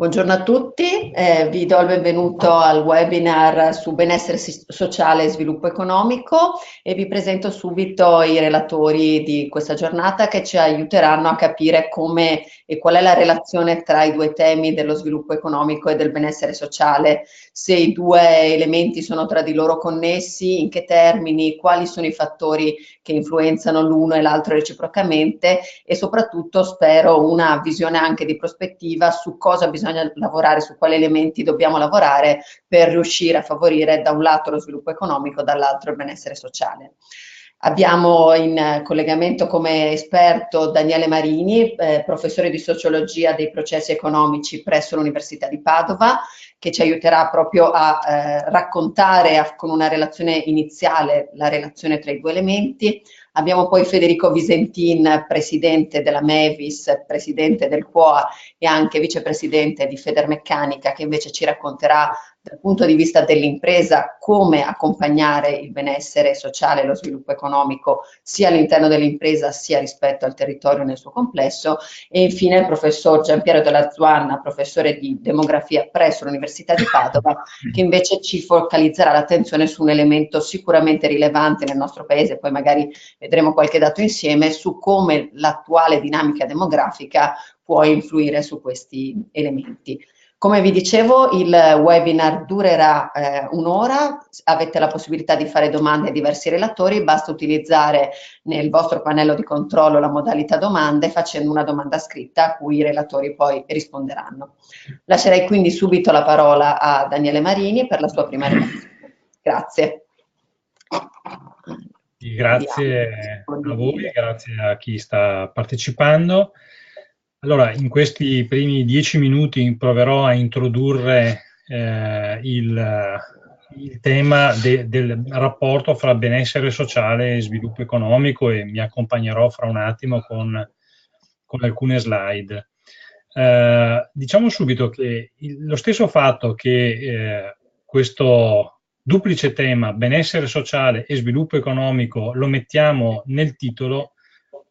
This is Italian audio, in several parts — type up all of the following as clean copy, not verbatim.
Buongiorno a tutti, vi do il benvenuto al webinar su benessere sociale e sviluppo economico e vi presento subito i relatori di questa giornata che ci aiuteranno a capire come e qual è la relazione tra i due temi dello sviluppo economico e del benessere sociale, se i due elementi sono tra di loro connessi, in che termini, quali sono i fattori che influenzano l'uno e l'altro reciprocamente e soprattutto spero una visione anche di prospettiva su cosa bisogna lavorare, su quali elementi dobbiamo lavorare per riuscire a favorire da un lato lo sviluppo economico, dall'altro il benessere sociale. Abbiamo in collegamento come esperto Daniele Marini, professore di sociologia dei processi economici presso l'Università di Padova, che ci aiuterà proprio a raccontare con una relazione iniziale la relazione tra i due elementi. Abbiamo poi Federico Visentin, presidente della Mevis, presidente del QOA e anche vicepresidente di Federmeccanica, che invece ci racconterà dal punto di vista dell'impresa come accompagnare il benessere sociale e lo sviluppo economico sia all'interno dell'impresa sia rispetto al territorio nel suo complesso. E infine il professor Giampiero Della Zuanna, professore di demografia presso l'Università di Padova, che invece ci focalizzerà l'attenzione su un elemento sicuramente rilevante nel nostro paese, poi magari vedremo qualche dato insieme, su come l'attuale dinamica demografica può influire su questi elementi. Come vi dicevo, il webinar durerà un'ora, avete la possibilità di fare domande ai diversi relatori, basta utilizzare nel vostro pannello di controllo la modalità domande facendo una domanda scritta a cui i relatori poi risponderanno. Lascerei quindi subito la parola a Daniele Marini per la sua prima relazione. Grazie. Grazie a voi, grazie a chi sta partecipando. Allora, in questi primi 10 minuti proverò a introdurre il tema del rapporto fra benessere sociale e sviluppo economico e mi accompagnerò fra un attimo con alcune slide. Diciamo subito che lo stesso fatto che questo duplice tema, benessere sociale e sviluppo economico, lo mettiamo nel titolo,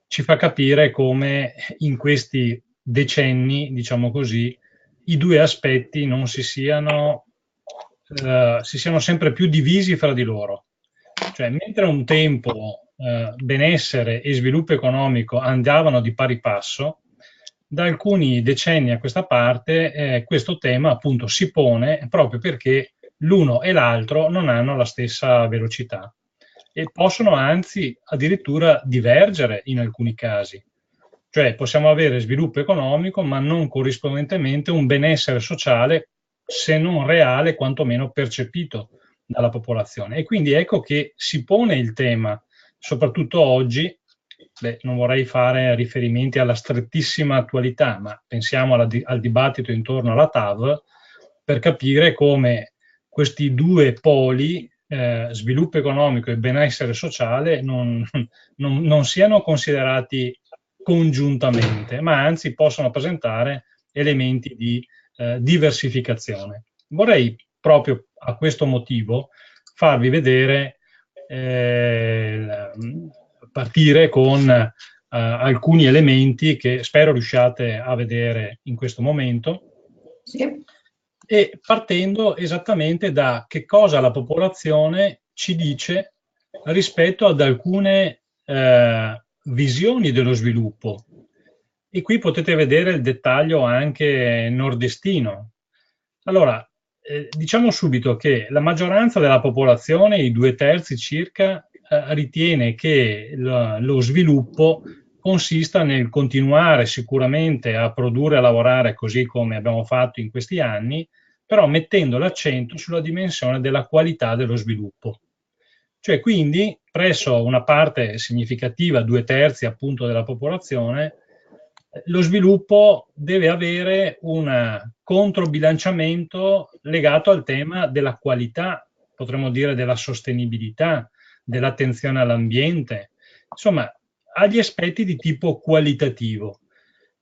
ci fa capire come in questi decenni, diciamo così, i due aspetti non si siano sempre più divisi fra di loro. Cioè, mentre un tempo benessere e sviluppo economico andavano di pari passo, da alcuni decenni a questa parte questo tema appunto si pone proprio perché l'uno e l'altro non hanno la stessa velocità e possono anzi addirittura divergere in alcuni casi. Cioè possiamo avere sviluppo economico ma non corrispondentemente un benessere sociale, se non reale, quantomeno percepito dalla popolazione. E quindi ecco che si pone il tema, soprattutto oggi, non vorrei fare riferimenti alla strettissima attualità, ma pensiamo al dibattito intorno alla TAV, per capire come questi due poli, sviluppo economico e benessere sociale, non siano considerati congiuntamente, ma anzi possono presentare elementi di diversificazione. Vorrei proprio a questo motivo farvi vedere, partire con alcuni elementi che spero riusciate a vedere in questo momento. Sì. E partendo esattamente da che cosa la popolazione ci dice rispetto ad alcune visioni dello sviluppo. E qui potete vedere il dettaglio anche nordestino. Allora, diciamo subito che la maggioranza della popolazione, i 2/3 circa, ritiene che lo sviluppo consista nel continuare sicuramente a produrre e a lavorare così come abbiamo fatto in questi anni, però mettendo l'accento sulla dimensione della qualità dello sviluppo. Cioè quindi presso una parte significativa, 2/3 appunto della popolazione, lo sviluppo deve avere un controbilanciamento legato al tema della qualità, potremmo dire della sostenibilità, dell'attenzione all'ambiente, insomma agli aspetti di tipo qualitativo.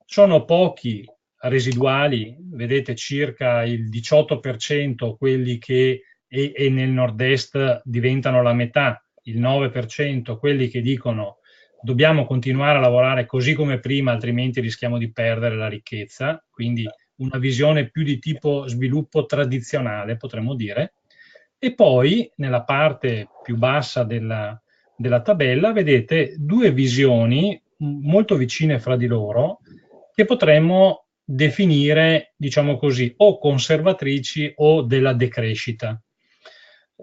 Sono pochi residuali, vedete circa il 18% quelli che e nel nord-est diventano la metà, il 9% quelli che dicono dobbiamo continuare a lavorare così come prima, altrimenti rischiamo di perdere la ricchezza, quindi una visione più di tipo sviluppo tradizionale, potremmo dire, e poi nella parte più bassa della tabella vedete due visioni molto vicine fra di loro che potremmo definire, diciamo così, o conservatrici o della decrescita.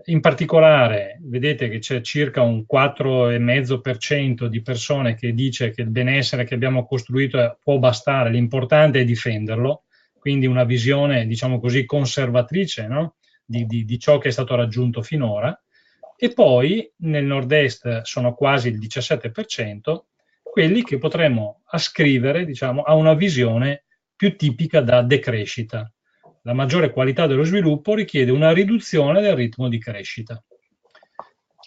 In particolare, vedete che c'è circa un 4,5% di persone che dice che il benessere che abbiamo costruito può bastare, l'importante è difenderlo, quindi una visione, diciamo così, conservatrice, no? di ciò che è stato raggiunto finora. E poi nel nord-est sono quasi il 17%, quelli che potremmo ascrivere, diciamo, a una visione più tipica da decrescita. La maggiore qualità dello sviluppo richiede una riduzione del ritmo di crescita.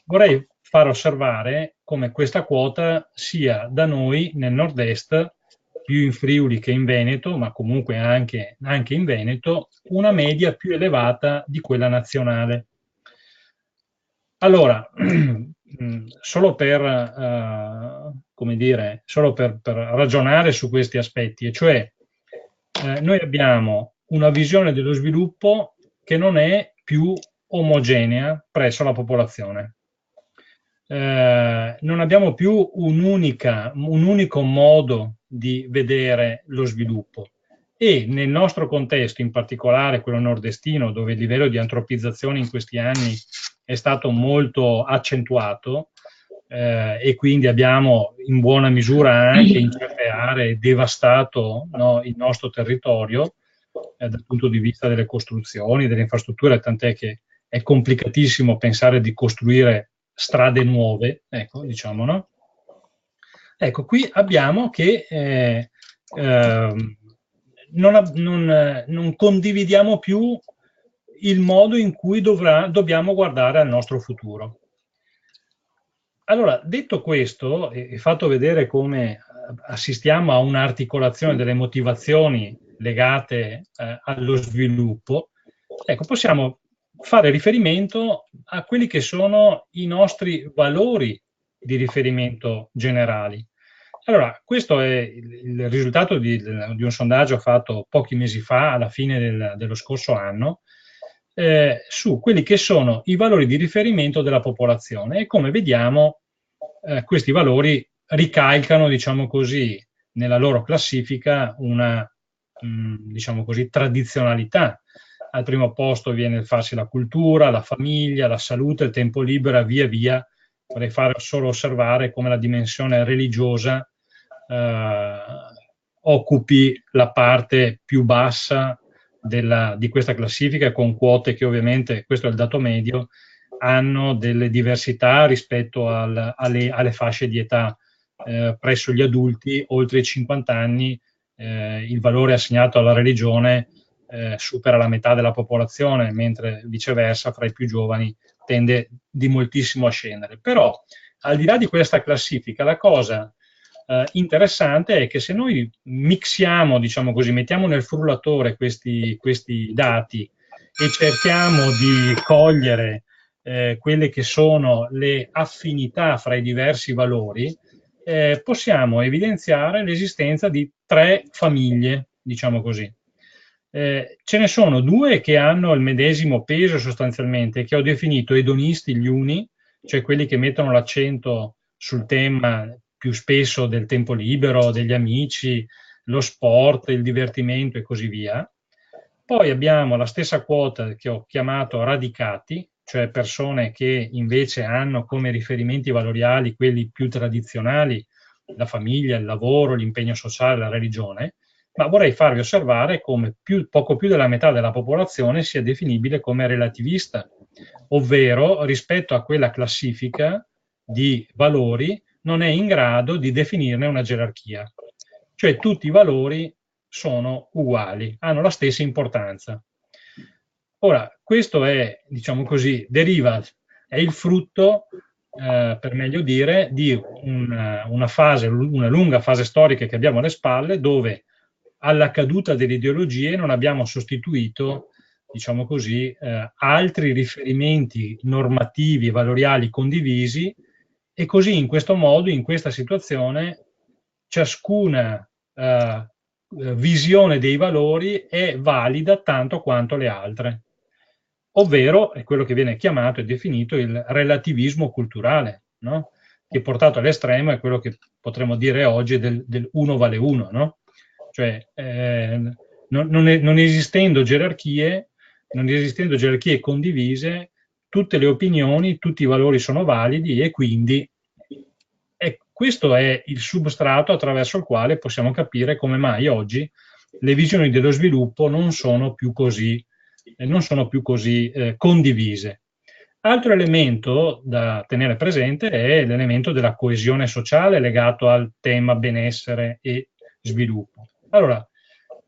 Vorrei far osservare come questa quota sia da noi nel nord-est, più in Friuli che in Veneto, ma comunque anche in Veneto, una media più elevata di quella nazionale. Allora, solo per, come dire, solo per ragionare su questi aspetti, e cioè noi abbiamo una visione dello sviluppo che non è più omogenea presso la popolazione. Non abbiamo più un unico modo di vedere lo sviluppo e nel nostro contesto, in particolare quello nordestino, dove il livello di antropizzazione in questi anni è stato molto accentuato e quindi abbiamo in buona misura anche in certe aree devastato, no, il nostro territorio dal punto di vista delle costruzioni, delle infrastrutture, tant'è che è complicatissimo pensare di costruire strade nuove, ecco, diciamo, no? Ecco, qui abbiamo che non condividiamo più il modo in cui dobbiamo guardare al nostro futuro. Allora, detto questo, e fatto vedere come assistiamo a un'articolazione delle motivazioni legate allo sviluppo, ecco, possiamo fare riferimento a quelli che sono i nostri valori di riferimento generali. Allora, questo è il risultato di un sondaggio fatto pochi mesi fa, alla fine dello scorso anno, su quelli che sono i valori di riferimento della popolazione e come vediamo questi valori ricalcano, diciamo così, nella loro classifica una, diciamo così, tradizionalità. Al primo posto viene il farsi la cultura, la famiglia, la salute, il tempo libero, via via. Vorrei fare solo osservare come la dimensione religiosa occupi la parte più bassa di questa classifica, con quote che ovviamente, questo è il dato medio, hanno delle diversità rispetto alle fasce di età. Presso gli adulti oltre i 50 anni il valore assegnato alla religione supera la metà della popolazione, mentre viceversa fra i più giovani tende di moltissimo a scendere. Però al di là di questa classifica, la cosa interessante è che se noi mixiamo, diciamo così, mettiamo nel frullatore questi dati e cerchiamo di cogliere quelle che sono le affinità fra i diversi valori, possiamo evidenziare l'esistenza di tre famiglie, diciamo così. Ce ne sono due che hanno il medesimo peso sostanzialmente, che ho definito edonisti gli uni, cioè quelli che mettono l'accento sul tema più spesso del tempo libero, degli amici, lo sport, il divertimento e così via. Poi abbiamo la stessa quota che ho chiamato radicati, cioè persone che invece hanno come riferimenti valoriali quelli più tradizionali, la famiglia, il lavoro, l'impegno sociale, la religione, ma vorrei farvi osservare come poco più della metà della popolazione sia definibile come relativista, ovvero rispetto a quella classifica di valori non è in grado di definirne una gerarchia. Cioè tutti i valori sono uguali, hanno la stessa importanza. Ora, questo è, diciamo così, è il frutto, per meglio dire, di una lunga fase storica che abbiamo alle spalle, dove alla caduta delle ideologie non abbiamo sostituito, diciamo così, altri riferimenti normativi e valoriali condivisi, e così in questo modo, in questa situazione, ciascuna visione dei valori è valida tanto quanto le altre, ovvero è quello che viene chiamato e definito il relativismo culturale, no? Che portato all'estremo è quello che potremmo dire oggi del uno vale uno, no? Cioè, non esistendo gerarchie, non esistendo gerarchie condivise, tutte le opinioni, tutti i valori sono validi e quindi questo è il substrato attraverso il quale possiamo capire come mai oggi le visioni dello sviluppo non sono più così condivise. Altro elemento da tenere presente è l'elemento della coesione sociale legato al tema benessere e sviluppo. Allora,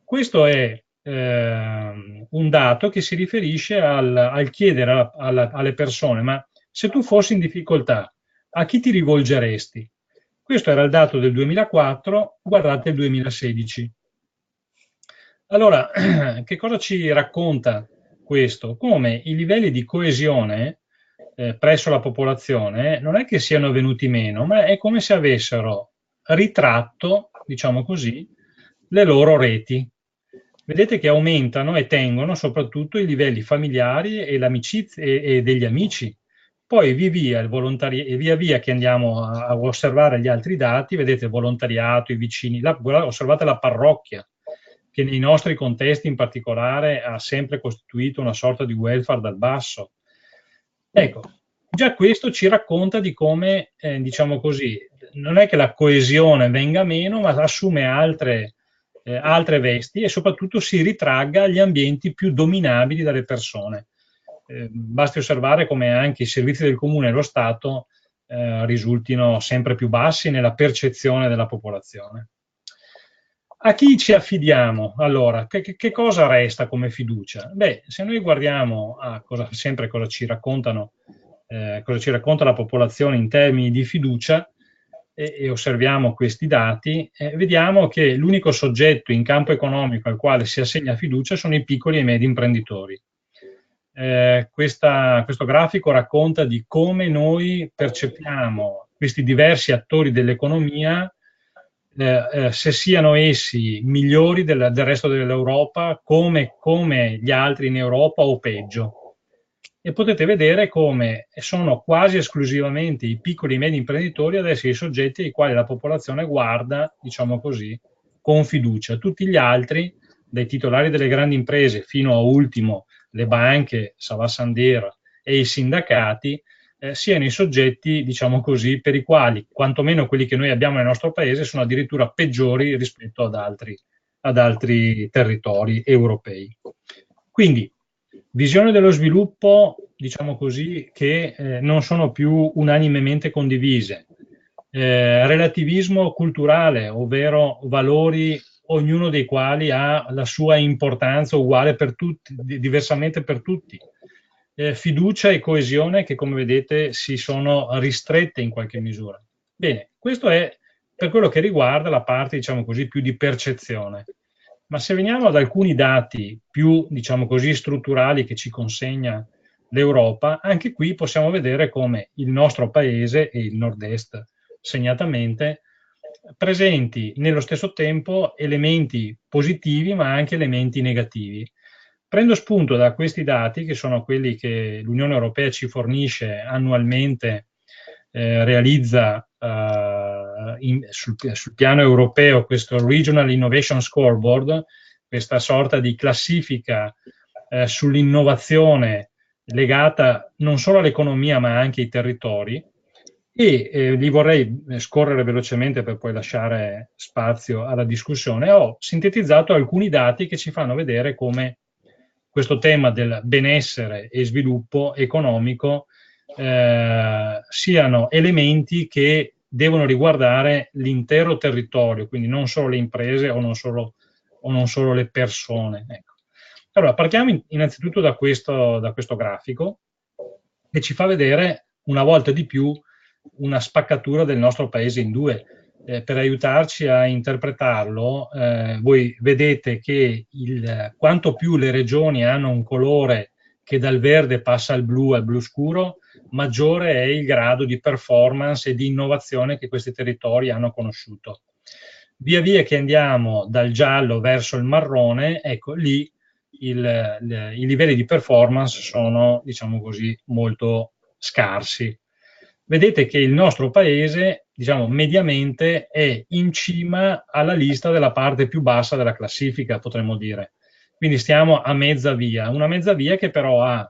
questo è un dato che si riferisce al chiedere alle persone, ma se tu fossi in difficoltà, a chi ti rivolgeresti? Questo era il dato del 2004, guardate il 2016. Allora, che cosa ci racconta questo? Come i livelli di coesione presso la popolazione non è che siano venuti meno, ma è come se avessero ritratto, diciamo così, le loro reti. Vedete che aumentano e tengono soprattutto i livelli familiari e l'amicizia e degli amici. Poi via via che andiamo a osservare gli altri dati, vedete il volontariato, i vicini, osservate la parrocchia, che nei nostri contesti in particolare ha sempre costituito una sorta di welfare dal basso. Ecco, già questo ci racconta di come, diciamo così, non è che la coesione venga meno, ma assume altre vesti e soprattutto si ritragga agli ambienti più dominabili dalle persone. Basti osservare come anche i servizi del comune e lo Stato risultino sempre più bassi nella percezione della popolazione. A chi ci affidiamo? Allora, che cosa resta come fiducia? Beh, se noi guardiamo a sempre cosa ci racconta la popolazione in termini di fiducia e osserviamo questi dati, vediamo che l'unico soggetto in campo economico al quale si assegna fiducia sono i piccoli e medi imprenditori. Questo grafico racconta di come noi percepiamo questi diversi attori dell'economia, se siano essi migliori del resto dell'Europa, come gli altri in Europa o peggio. E potete vedere come sono quasi esclusivamente i piccoli e medi imprenditori ad essere i soggetti ai quali la popolazione guarda, diciamo così, con fiducia. Tutti gli altri, dai titolari delle grandi imprese fino a ultimo le banche, Sava Sandero e i sindacati, siano i soggetti, diciamo così, per i quali, quantomeno quelli che noi abbiamo nel nostro paese, sono addirittura peggiori rispetto ad altri territori europei. Quindi, visione dello sviluppo, diciamo così, che non sono più unanimemente condivise. Relativismo culturale, ovvero valori ognuno dei quali ha la sua importanza uguale per tutti, diversamente per tutti. Fiducia e coesione che, come vedete, si sono ristrette in qualche misura. Bene, questo è per quello che riguarda la parte, diciamo così, più di percezione. Ma se veniamo ad alcuni dati più, diciamo così, strutturali che ci consegna l'Europa, anche qui possiamo vedere come il nostro paese e il nord-est segnatamente presenti nello stesso tempo elementi positivi ma anche elementi negativi. Prendo spunto da questi dati, che sono quelli che l'Unione Europea ci fornisce annualmente, realizza sul piano europeo questo Regional Innovation Scoreboard, questa sorta di classifica sull'innovazione legata non solo all'economia ma anche ai territori, e li vorrei scorrere velocemente per poi lasciare spazio alla discussione. Ho sintetizzato alcuni dati che ci fanno vedere come questo tema del benessere e sviluppo economico siano elementi che devono riguardare l'intero territorio, quindi non solo le imprese o non solo le persone. Ecco. Allora, partiamo innanzitutto da questo grafico che ci fa vedere una volta di più una spaccatura del nostro paese in due. Per aiutarci a interpretarlo, voi vedete che quanto più le regioni hanno un colore che dal verde passa al blu scuro, maggiore è il grado di performance e di innovazione che questi territori hanno conosciuto. Via via che andiamo dal giallo verso il marrone, ecco lì i livelli di performance sono, diciamo così, molto scarsi. Vedete che il nostro paese, diciamo, mediamente è in cima alla lista della parte più bassa della classifica, potremmo dire. Quindi stiamo a mezza via, una mezza via che però ha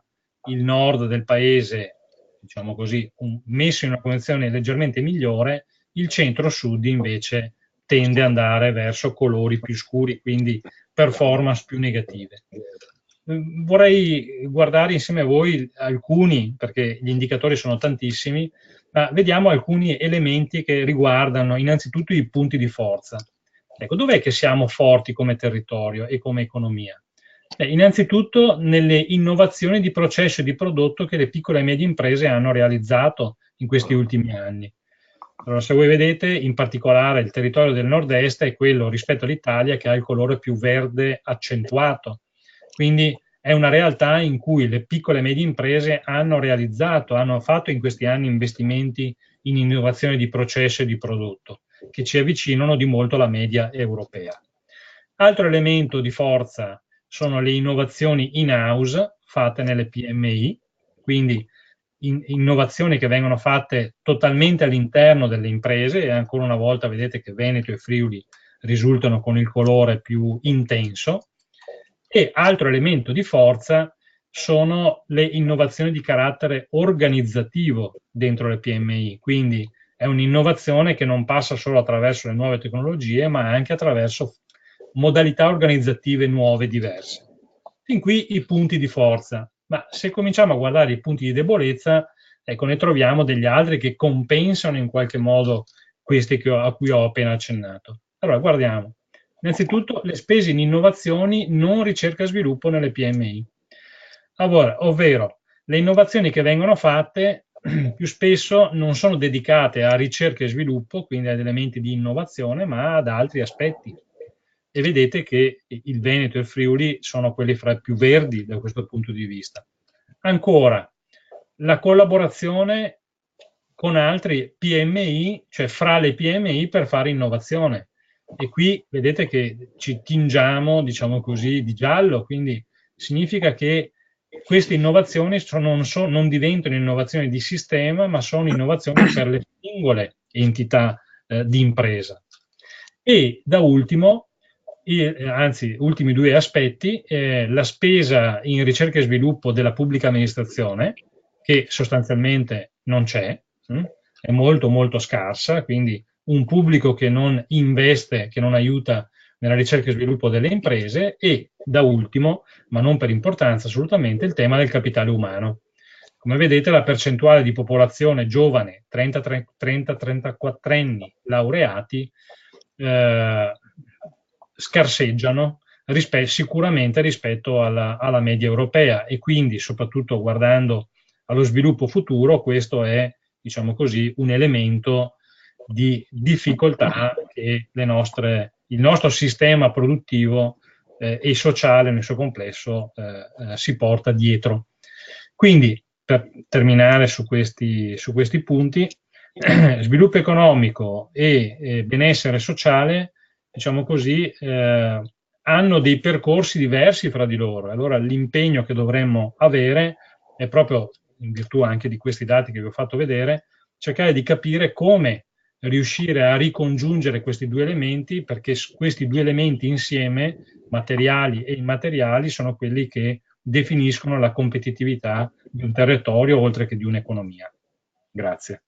il nord del paese, diciamo così, messo in una condizione leggermente migliore, il centro-sud invece tende ad andare verso colori più scuri, quindi performance più negative. Vorrei guardare insieme a voi alcuni, perché gli indicatori sono tantissimi, ma vediamo alcuni elementi che riguardano innanzitutto i punti di forza. Ecco, dov'è che siamo forti come territorio e come economia? Innanzitutto nelle innovazioni di processo e di prodotto che le piccole e medie imprese hanno realizzato in questi ultimi anni. Allora, se voi vedete, in particolare il territorio del nord-est è quello rispetto all'Italia che ha il colore più verde accentuato. Quindi è una realtà in cui le piccole e medie imprese hanno realizzato, hanno fatto in questi anni investimenti in innovazione di processo e di prodotto, che ci avvicinano di molto alla media europea. Altro elemento di forza sono le innovazioni in-house fatte nelle PMI, quindi innovazioni che vengono fatte totalmente all'interno delle imprese, e ancora una volta vedete che Veneto e Friuli risultano con il colore più intenso. E altro elemento di forza sono le innovazioni di carattere organizzativo dentro le PMI, quindi è un'innovazione che non passa solo attraverso le nuove tecnologie, ma anche attraverso modalità organizzative nuove, diverse. Fin qui i punti di forza, ma se cominciamo a guardare i punti di debolezza, ecco, ne troviamo degli altri che compensano in qualche modo questi a cui ho appena accennato. Allora, guardiamo. Innanzitutto le spese in innovazioni, non ricerca e sviluppo nelle PMI. Allora, ovvero le innovazioni che vengono fatte più spesso non sono dedicate a ricerca e sviluppo, quindi ad elementi di innovazione, ma ad altri aspetti. E vedete che il Veneto e il Friuli sono quelli fra i più verdi da questo punto di vista. Ancora, la collaborazione con altri PMI, cioè fra le PMI per fare innovazione. E qui vedete che ci tingiamo, diciamo così, di giallo, quindi significa che queste innovazioni non diventano innovazioni di sistema, ma sono innovazioni per le singole entità di impresa. E da ultimo, anzi, ultimi due aspetti, la spesa in ricerca e sviluppo della pubblica amministrazione, che sostanzialmente non c'è, è molto molto scarsa, quindi un pubblico che non investe, che non aiuta nella ricerca e sviluppo delle imprese, e da ultimo, ma non per importanza assolutamente, il tema del capitale umano. Come vedete, la percentuale di popolazione giovane, 30-34 anni laureati, scarseggiano sicuramente rispetto alla media europea, e quindi, soprattutto guardando allo sviluppo futuro, questo è, diciamo così, un elemento di difficoltà che il nostro sistema produttivo e sociale nel suo complesso si porta dietro. Quindi, per terminare su questi punti, sviluppo economico e benessere sociale, diciamo così, hanno dei percorsi diversi fra di loro. Allora l'impegno che dovremmo avere è proprio, in virtù anche di questi dati che vi ho fatto vedere, cercare di capire come riuscire a ricongiungere questi due elementi, perché questi due elementi insieme, materiali e immateriali, sono quelli che definiscono la competitività di un territorio oltre che di un'economia. Grazie.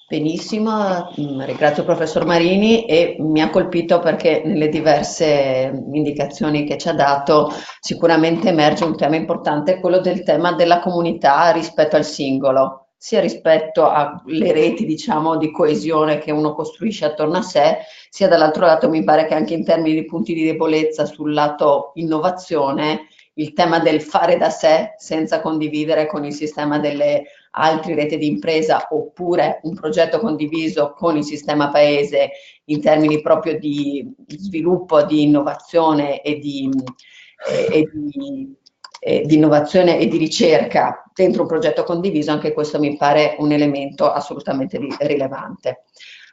Benissimo, ringrazio il professor Marini, e mi ha colpito perché nelle diverse indicazioni che ci ha dato sicuramente emerge un tema importante, quello del tema della comunità rispetto al singolo, sia rispetto alle reti, diciamo, di coesione che uno costruisce attorno a sé, sia dall'altro lato mi pare che anche in termini di punti di debolezza sul lato innovazione, il tema del fare da sé senza condividere con il sistema delle altre reti di impresa, oppure un progetto condiviso con il sistema paese in termini proprio di sviluppo, di innovazione e di innovazione e di ricerca dentro un progetto condiviso, anche questo mi pare un elemento assolutamente rilevante.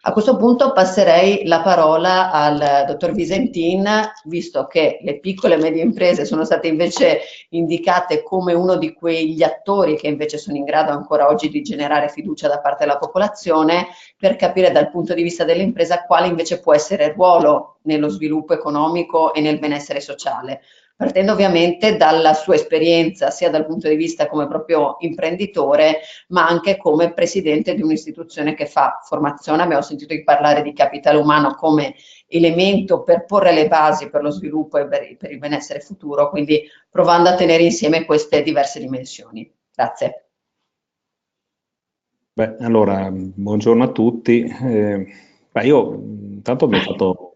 A questo punto passerei la parola al dottor Visentin, visto che le piccole e medie imprese sono state invece indicate come uno di quegli attori che invece sono in grado ancora oggi di generare fiducia da parte della popolazione, per capire dal punto di vista dell'impresa quale invece può essere il ruolo nello sviluppo economico e nel benessere sociale, partendo ovviamente dalla sua esperienza sia dal punto di vista come proprio imprenditore, ma anche come presidente di un'istituzione che fa formazione. Abbiamo sentito parlare di capitale umano come elemento per porre le basi per lo sviluppo e per il benessere futuro, quindi provando a tenere insieme queste diverse dimensioni. Grazie. Beh, allora, buongiorno a tutti. Io intanto mi ha fatto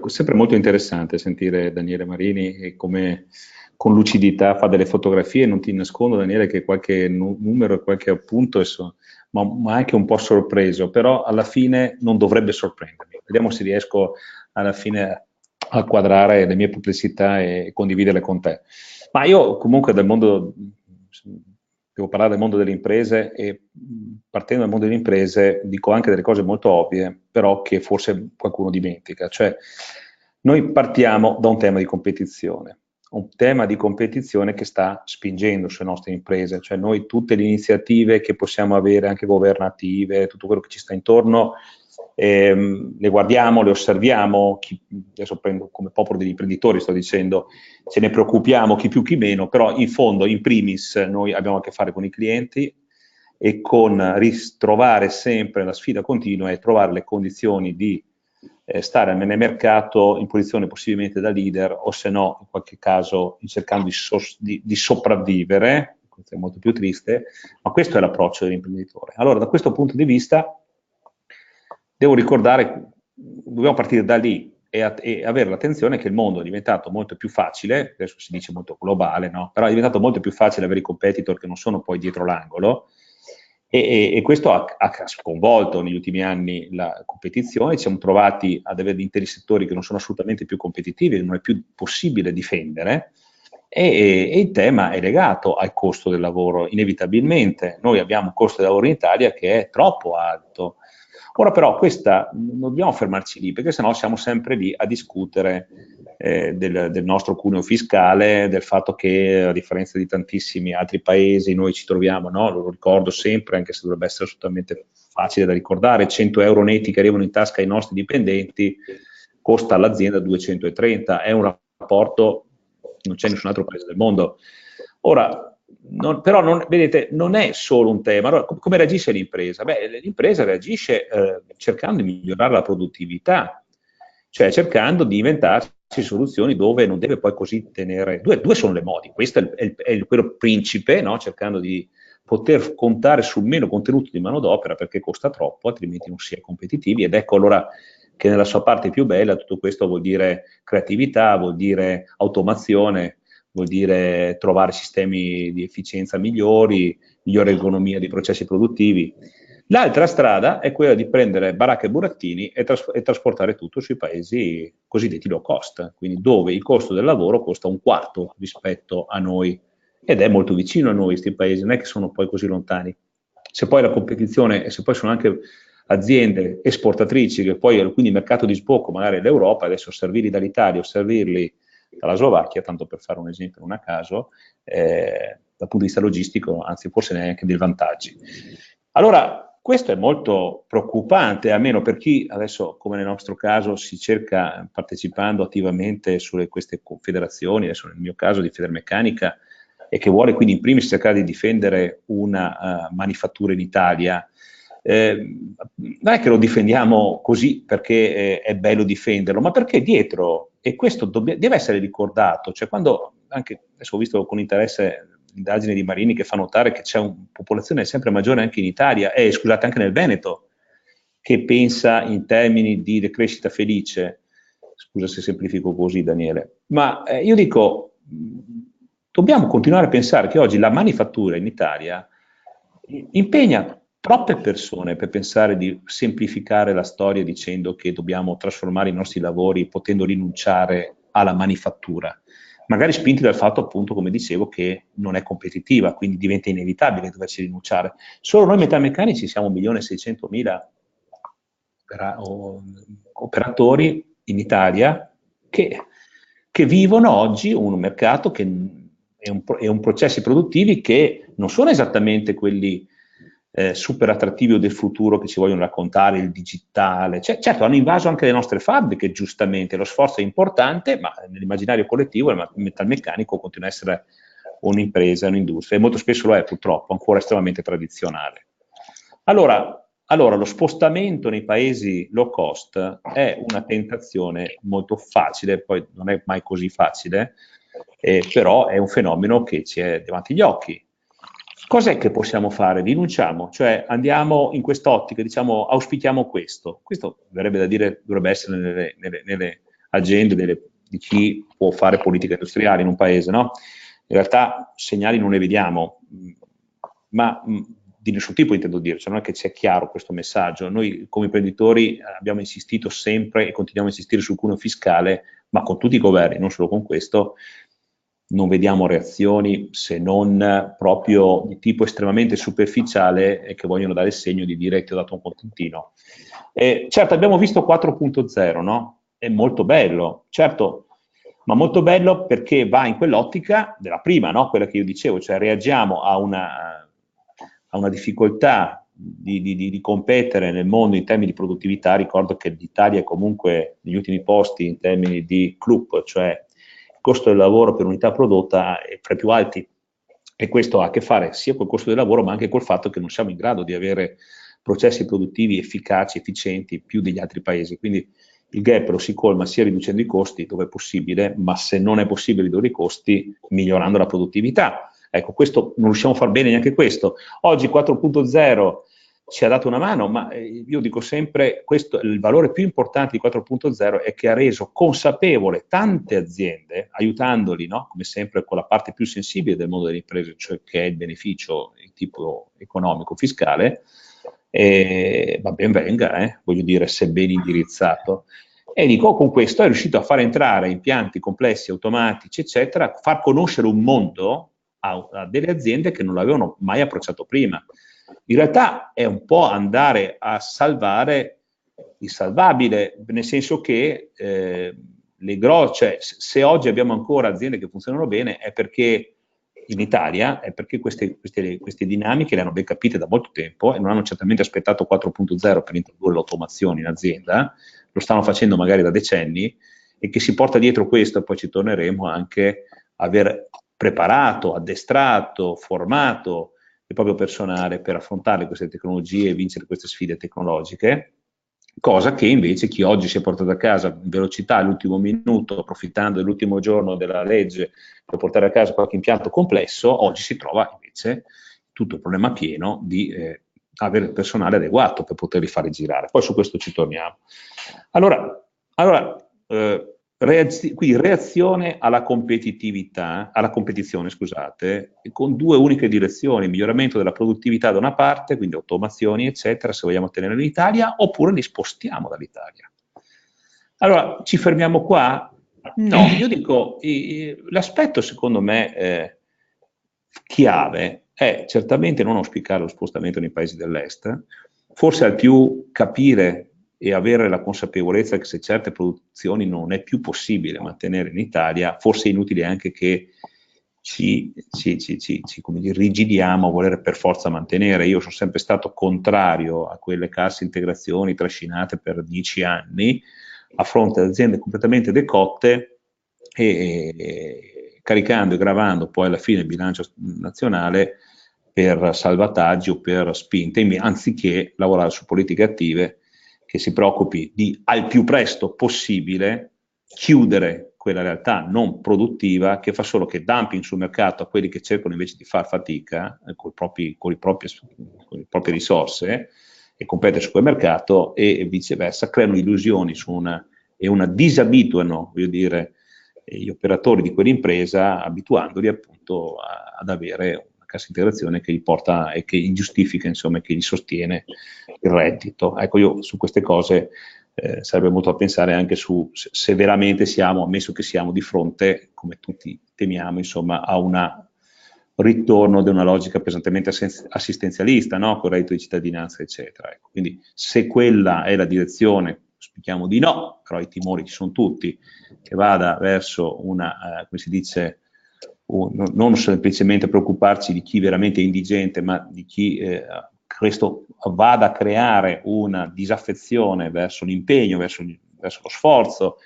sempre molto interessante sentire Daniele Marini e come con lucidità fa delle fotografie. Non ti nascondo, Daniele, che qualche numero e qualche appunto ma anche un po' sorpreso, però alla fine non dovrebbe sorprendermi. Vediamo se riesco alla fine a quadrare le mie perplessità e condividerle con te. Ma io comunque devo parlare del mondo delle imprese e partendo dal mondo delle imprese dico anche delle cose molto ovvie, però che forse qualcuno dimentica. Cioè, noi partiamo da un tema di competizione che sta spingendo sulle nostre imprese, cioè noi tutte le iniziative che possiamo avere, anche governative, tutto quello che ci sta intorno, le guardiamo, le osserviamo, adesso prendo come popolo degli imprenditori, sto dicendo, ce ne preoccupiamo chi più chi meno, però in fondo, in primis, noi abbiamo a che fare con i clienti e con ritrovare sempre la sfida continua e trovare le condizioni di stare nel mercato in posizione possibilmente da leader o se no, in qualche caso, cercando di sopravvivere. Questo è molto più triste, ma questo è l'approccio dell'imprenditore. Allora, da questo punto di vista, devo ricordare, dobbiamo partire da lì e avere l'attenzione che il mondo è diventato molto più facile, adesso si dice molto globale, no? Però è diventato molto più facile avere i competitor che non sono poi dietro l'angolo e questo ha sconvolto negli ultimi anni la competizione, ci siamo trovati ad avere interi settori che non sono assolutamente più competitivi, non è più possibile difendere e il tema è legato al costo del lavoro, inevitabilmente. Noi abbiamo un costo del lavoro in Italia che è troppo alto. Ora però non dobbiamo fermarci lì, perché sennò siamo sempre lì a discutere del nostro cuneo fiscale, del fatto che a differenza di tantissimi altri paesi noi ci troviamo, no? Lo ricordo sempre, anche se dovrebbe essere assolutamente facile da ricordare, 100 euro netti che arrivano in tasca ai nostri dipendenti costa all'azienda 230, è un rapporto, non c'è nessun altro paese del mondo. Ora, vedete, non è solo un tema. Allora, come reagisce l'impresa? Beh, l'impresa reagisce cercando di migliorare la produttività, cioè cercando di inventarsi soluzioni dove non deve poi così tenere. Due sono le modi, questo è quello principe, no? Cercando di poter contare sul meno contenuto di manodopera perché costa troppo, altrimenti non si è competitivi. Ed ecco allora che nella sua parte più bella tutto questo vuol dire creatività, vuol dire automazione, vuol dire trovare sistemi di efficienza migliori, migliore ergonomia dei processi produttivi. L'altra strada è quella di prendere baracche e burattini e trasportare tutto sui paesi cosiddetti low cost, quindi dove il costo del lavoro costa un quarto rispetto a noi ed è molto vicino a noi questi paesi, non è che sono poi così lontani. Se poi la competizione e se poi sono anche aziende esportatrici che poi quindi il mercato di sbocco magari l'Europa, adesso servirli dall'Italia o servirli dalla Slovacchia, tanto per fare un esempio non a caso, dal punto di vista logistico, anzi forse neanche dei vantaggi. Allora, questo è molto preoccupante, almeno per chi adesso, come nel nostro caso, si cerca partecipando attivamente sulle queste confederazioni, adesso nel mio caso di Federmeccanica, e che vuole quindi in primis cercare di difendere una manifattura in Italia. Non è che lo difendiamo così perché è bello difenderlo, ma perché dietro, e questo deve essere ricordato, cioè quando, anche adesso ho visto con interesse l'indagine di Marini che fa notare che c'è una popolazione sempre maggiore anche in Italia, e scusate anche nel Veneto, che pensa in termini di decrescita felice, scusa se semplifico così Daniele, ma io dico, dobbiamo continuare a pensare che oggi la manifattura in Italia impegna troppe persone per pensare di semplificare la storia dicendo che dobbiamo trasformare i nostri lavori potendo rinunciare alla manifattura, magari spinti dal fatto appunto, come dicevo, che non è competitiva, quindi diventa inevitabile doverci rinunciare. Solo noi metalmeccanici siamo 1.600.000 operatori in Italia che vivono oggi un mercato che è un processi produttivi che non sono esattamente quelli super attrattivi o del futuro che ci vogliono raccontare, il digitale. Certo, hanno invaso anche le nostre fabbriche, giustamente, lo sforzo è importante, ma nell'immaginario collettivo il metalmeccanico continua a essere un'impresa, un'industria, e molto spesso lo è purtroppo, ancora estremamente tradizionale. Allora, lo spostamento nei paesi low cost è una tentazione molto facile, poi non è mai così facile, però è un fenomeno che ci è davanti agli occhi. Cos'è che possiamo fare? Rinunciamo, cioè andiamo in quest'ottica, diciamo, auspichiamo questo. Questo verrebbe da dire, dovrebbe essere nelle agende di chi può fare politica industriale in un paese, no? In realtà segnali non ne vediamo, ma di nessun tipo intendo dire, cioè non è che sia chiaro questo messaggio. Noi come imprenditori abbiamo insistito sempre e continuiamo a insistere sul cuneo fiscale, ma con tutti i governi, non solo con questo, non vediamo reazioni se non proprio di tipo estremamente superficiale e che vogliono dare il segno di dire ti ho dato un contentino. Certo, abbiamo visto 4.0, no? È molto bello, certo, ma molto bello perché va in quell'ottica della prima, no? Quella che io dicevo, cioè reagiamo a una difficoltà di competere nel mondo in termini di produttività. Ricordo che l'Italia è comunque negli ultimi posti in termini di CLUP, cioè il costo del lavoro per unità prodotta è fra i più alti, e questo ha a che fare sia col costo del lavoro ma anche col fatto che non siamo in grado di avere processi produttivi efficaci, efficienti più degli altri paesi. Quindi il gap lo si colma sia riducendo i costi dove è possibile, ma se non è possibile ridurre i costi, migliorando la produttività. Ecco, questo non riusciamo a far bene neanche questo. Oggi 4.0 ci ha dato una mano, ma io dico sempre, questo, il valore più importante di 4.0 è che ha reso consapevole tante aziende, aiutandoli, no? Come sempre, con la parte più sensibile del mondo delle imprese, cioè che è il beneficio di tipo economico, fiscale, va ben venga, voglio dire, se ben indirizzato. E dico, con questo è riuscito a far entrare impianti complessi, automatici, eccetera, far conoscere un mondo a delle aziende che non l'avevano mai approcciato prima. In realtà è un po' andare a salvare il salvabile, nel senso che cioè, se oggi abbiamo ancora aziende che funzionano bene è perché in Italia, è perché queste dinamiche le hanno ben capite da molto tempo e non hanno certamente aspettato 4.0 per introdurre l'automazione in azienda, lo stanno facendo magari da decenni, e che si porta dietro questo, e poi ci torneremo anche a aver preparato, addestrato, formato il proprio personale per affrontare queste tecnologie e vincere queste sfide tecnologiche, cosa che invece chi oggi si è portato a casa in velocità all'ultimo minuto, approfittando dell'ultimo giorno della legge per portare a casa qualche impianto complesso, oggi si trova invece tutto il problema pieno di avere il personale adeguato per poterli fare girare. Poi su questo ci torniamo. Quindi reazione alla competizione, scusate, con due uniche direzioni: miglioramento della produttività da una parte, quindi automazioni, eccetera, se vogliamo tenerli in Italia, oppure li spostiamo dall'Italia. Allora, ci fermiamo qua? No, io dico, l'aspetto secondo me chiave è certamente non auspicare lo spostamento nei paesi dell'est, forse al più capire e avere la consapevolezza che se certe produzioni non è più possibile mantenere in Italia, forse è inutile anche che ci come dire, rigidiamo a voler per forza mantenere. Io sono sempre stato contrario a quelle casse integrazioni trascinate per 10 anni a fronte di aziende completamente decotte e caricando e gravando poi alla fine il bilancio nazionale per salvataggi o per spinte, anziché lavorare su politiche attive che si preoccupi di al più presto possibile chiudere quella realtà non produttiva che fa solo che dumping sul mercato a quelli che cercano invece di far fatica con le proprie risorse e competere su quel mercato, e viceversa creano illusioni e una disabituano, voglio dire, gli operatori di quell'impresa, abituandoli appunto ad avere una cassa integrazione che gli porta e che gli giustifica, insomma, che gli sostiene il reddito. Ecco, io su queste cose sarebbe molto da pensare anche su se veramente siamo, ammesso che siamo di fronte, come tutti temiamo, insomma, a una ritorno ad una logica pesantemente assistenzialista, no? Con il reddito di cittadinanza, eccetera. Ecco, quindi se quella è la direzione, speriamo di no, però i timori ci sono tutti, che vada verso una, come si dice, non semplicemente preoccuparci di chi veramente è indigente, ma di chi questo vada a creare una disaffezione verso l'impegno, verso lo sforzo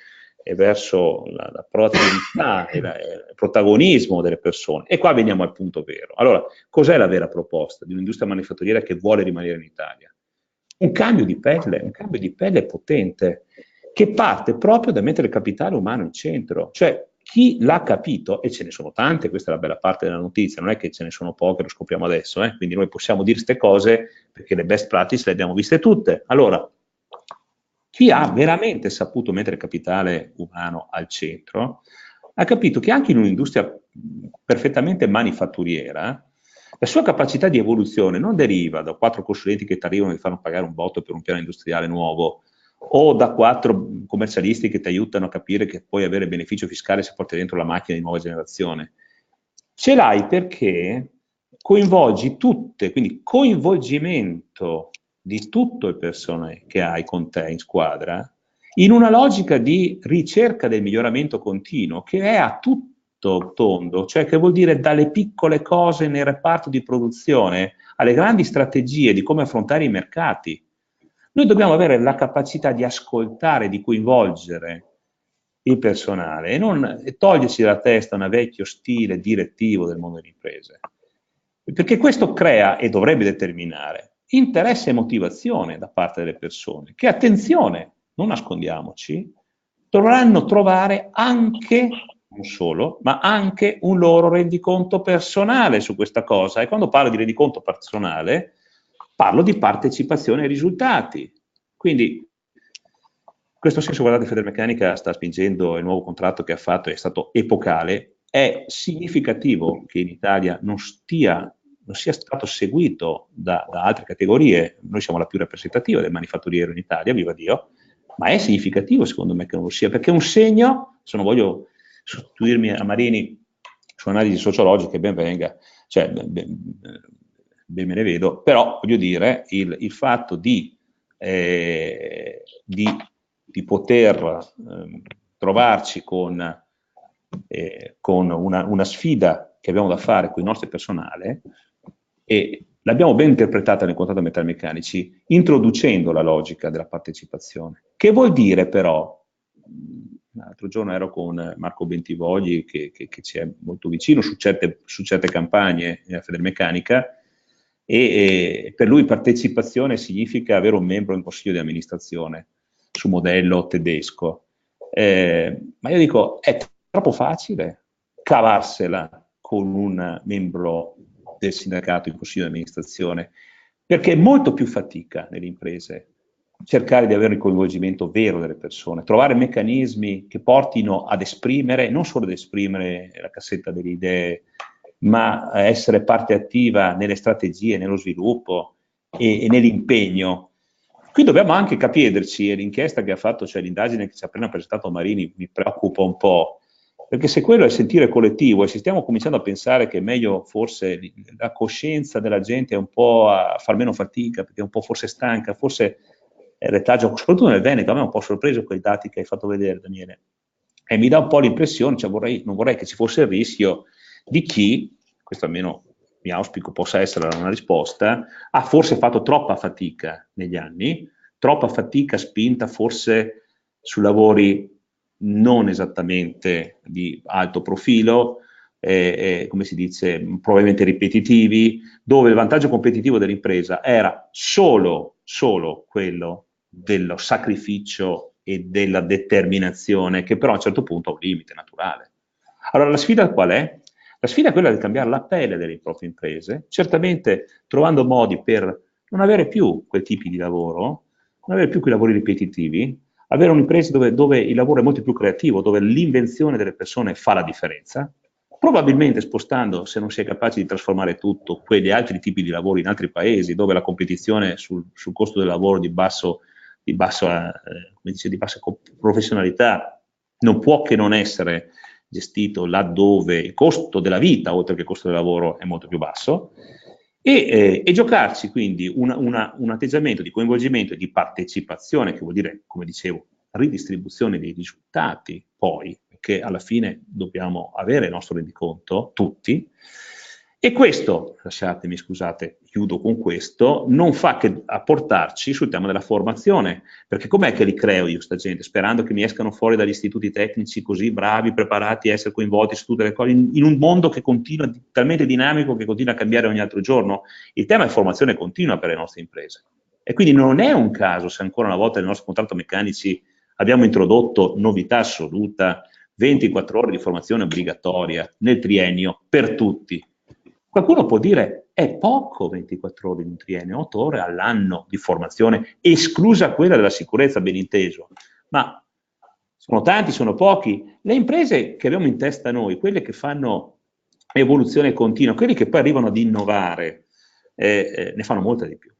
e verso la proattività e il protagonismo delle persone. E qua veniamo al punto vero. Allora, cos'è la vera proposta di un'industria manifatturiera che vuole rimanere in Italia? Un cambio di pelle potente, che parte proprio da mettere il capitale umano in centro. Cioè, chi l'ha capito, e ce ne sono tante, questa è la bella parte della notizia, non è che ce ne sono poche, lo scopriamo adesso, quindi noi possiamo dire queste cose perché le best practice le abbiamo viste tutte. Allora, chi ha veramente saputo mettere il capitale umano al centro, ha capito che anche in un'industria perfettamente manifatturiera, la sua capacità di evoluzione non deriva da 4 consulenti che ti arrivano e ti fanno pagare un botto per un piano industriale nuovo, o da 4 commercialisti che ti aiutano a capire che puoi avere beneficio fiscale se porti dentro la macchina di nuova generazione. Ce l'hai perché coinvolgi tutte, quindi coinvolgimento di tutto il personale che hai con te in squadra, in una logica di ricerca del miglioramento continuo che è a tutto tondo, cioè che vuol dire dalle piccole cose nel reparto di produzione alle grandi strategie di come affrontare i mercati. Noi dobbiamo avere la capacità di ascoltare, di coinvolgere il personale e non toglierci dalla testa un vecchio stile direttivo del mondo delle imprese. Perché questo crea e dovrebbe determinare interesse e motivazione da parte delle persone, che attenzione, non nascondiamoci, dovranno trovare anche, non solo, ma anche un loro rendiconto personale su questa cosa. E quando parlo di rendiconto personale, parlo di partecipazione ai risultati. Quindi, in questo senso, guardate, Federmeccanica sta spingendo il nuovo contratto che ha fatto, è stato epocale. È significativo che in Italia non sia stato seguito da altre categorie. Noi siamo la più rappresentativa del manifatturiero in Italia, viva Dio, ma è significativo secondo me che non lo sia, perché è un segno, se non voglio sostituirmi a Marini su analisi sociologiche, ben venga, cioè ben me ne vedo, però voglio dire, il fatto di poter trovarci con una sfida che abbiamo da fare con il nostro personale, e l'abbiamo ben interpretata nel contratto dei metalmeccanici, introducendo la logica della partecipazione. Che vuol dire però, l'altro giorno ero con Marco Bentivogli, che ci è molto vicino su certe campagne nella Federmeccanica, e per lui partecipazione significa avere un membro in consiglio di amministrazione, su modello tedesco. Ma io dico, è troppo facile cavarsela con un membro del sindacato in consiglio di amministrazione, perché è molto più fatica nelle imprese cercare di avere il coinvolgimento vero delle persone, trovare meccanismi che portino ad esprimere, non solo ad esprimere la cassetta delle idee, ma a essere parte attiva nelle strategie, nello sviluppo e nell'impegno. Qui dobbiamo anche capirci, e l'inchiesta che ha fatto, cioè l'indagine che ci ha appena presentato Marini, mi preoccupa un po', perché se quello è il sentire collettivo e se stiamo cominciando a pensare che è meglio forse la coscienza della gente è un po' a far meno fatica, perché è un po' forse stanca, forse è retaggio, soprattutto nel Veneto, a me è un po' sorpreso quei dati che hai fatto vedere, Daniele, e mi dà un po' l'impressione, cioè non vorrei che ci fosse il rischio di chi, questo almeno mi auspico possa essere una risposta, ha forse fatto troppa fatica negli anni, troppa fatica spinta forse su lavori non esattamente di alto profilo, come si dice, probabilmente ripetitivi, dove il vantaggio competitivo dell'impresa era solo quello dello sacrificio e della determinazione, che però a un certo punto ha un limite naturale. Allora la sfida qual è? La sfida è quella di cambiare la pelle delle proprie imprese, certamente trovando modi per non avere più quei tipi di lavoro, non avere più quei lavori ripetitivi, avere un'impresa dove il lavoro è molto più creativo, dove l'invenzione delle persone fa la differenza, probabilmente spostando, se non si è capaci di trasformare tutto, quegli altri tipi di lavori in altri paesi, dove la competizione sul costo del lavoro di bassa professionalità non può che non essere gestito laddove il costo della vita, oltre che il costo del lavoro, è molto più basso, e giocarci quindi un atteggiamento di coinvolgimento e di partecipazione, che vuol dire, come dicevo, ridistribuzione dei risultati, poi, perché alla fine dobbiamo avere il nostro rendiconto, tutti, e questo, lasciatemi, scusate, chiudo con questo, non fa che apportarci sul tema della formazione, perché com'è che li creo io sta gente, sperando che mi escano fuori dagli istituti tecnici così bravi, preparati a essere coinvolti su tutte le cose, in un mondo che continua, talmente dinamico, che continua a cambiare ogni altro giorno. Il tema è formazione continua per le nostre imprese. E quindi non è un caso se ancora una volta nel nostro contratto meccanici abbiamo introdotto novità assoluta, 24 ore di formazione obbligatoria nel triennio per tutti. Qualcuno può dire è poco 24 ore in un triennio, 8 ore all'anno di formazione, esclusa quella della sicurezza, ben inteso. Ma sono tanti, sono pochi. Le imprese che abbiamo in testa noi, quelle che fanno evoluzione continua, quelli che poi arrivano ad innovare, ne fanno molta di più.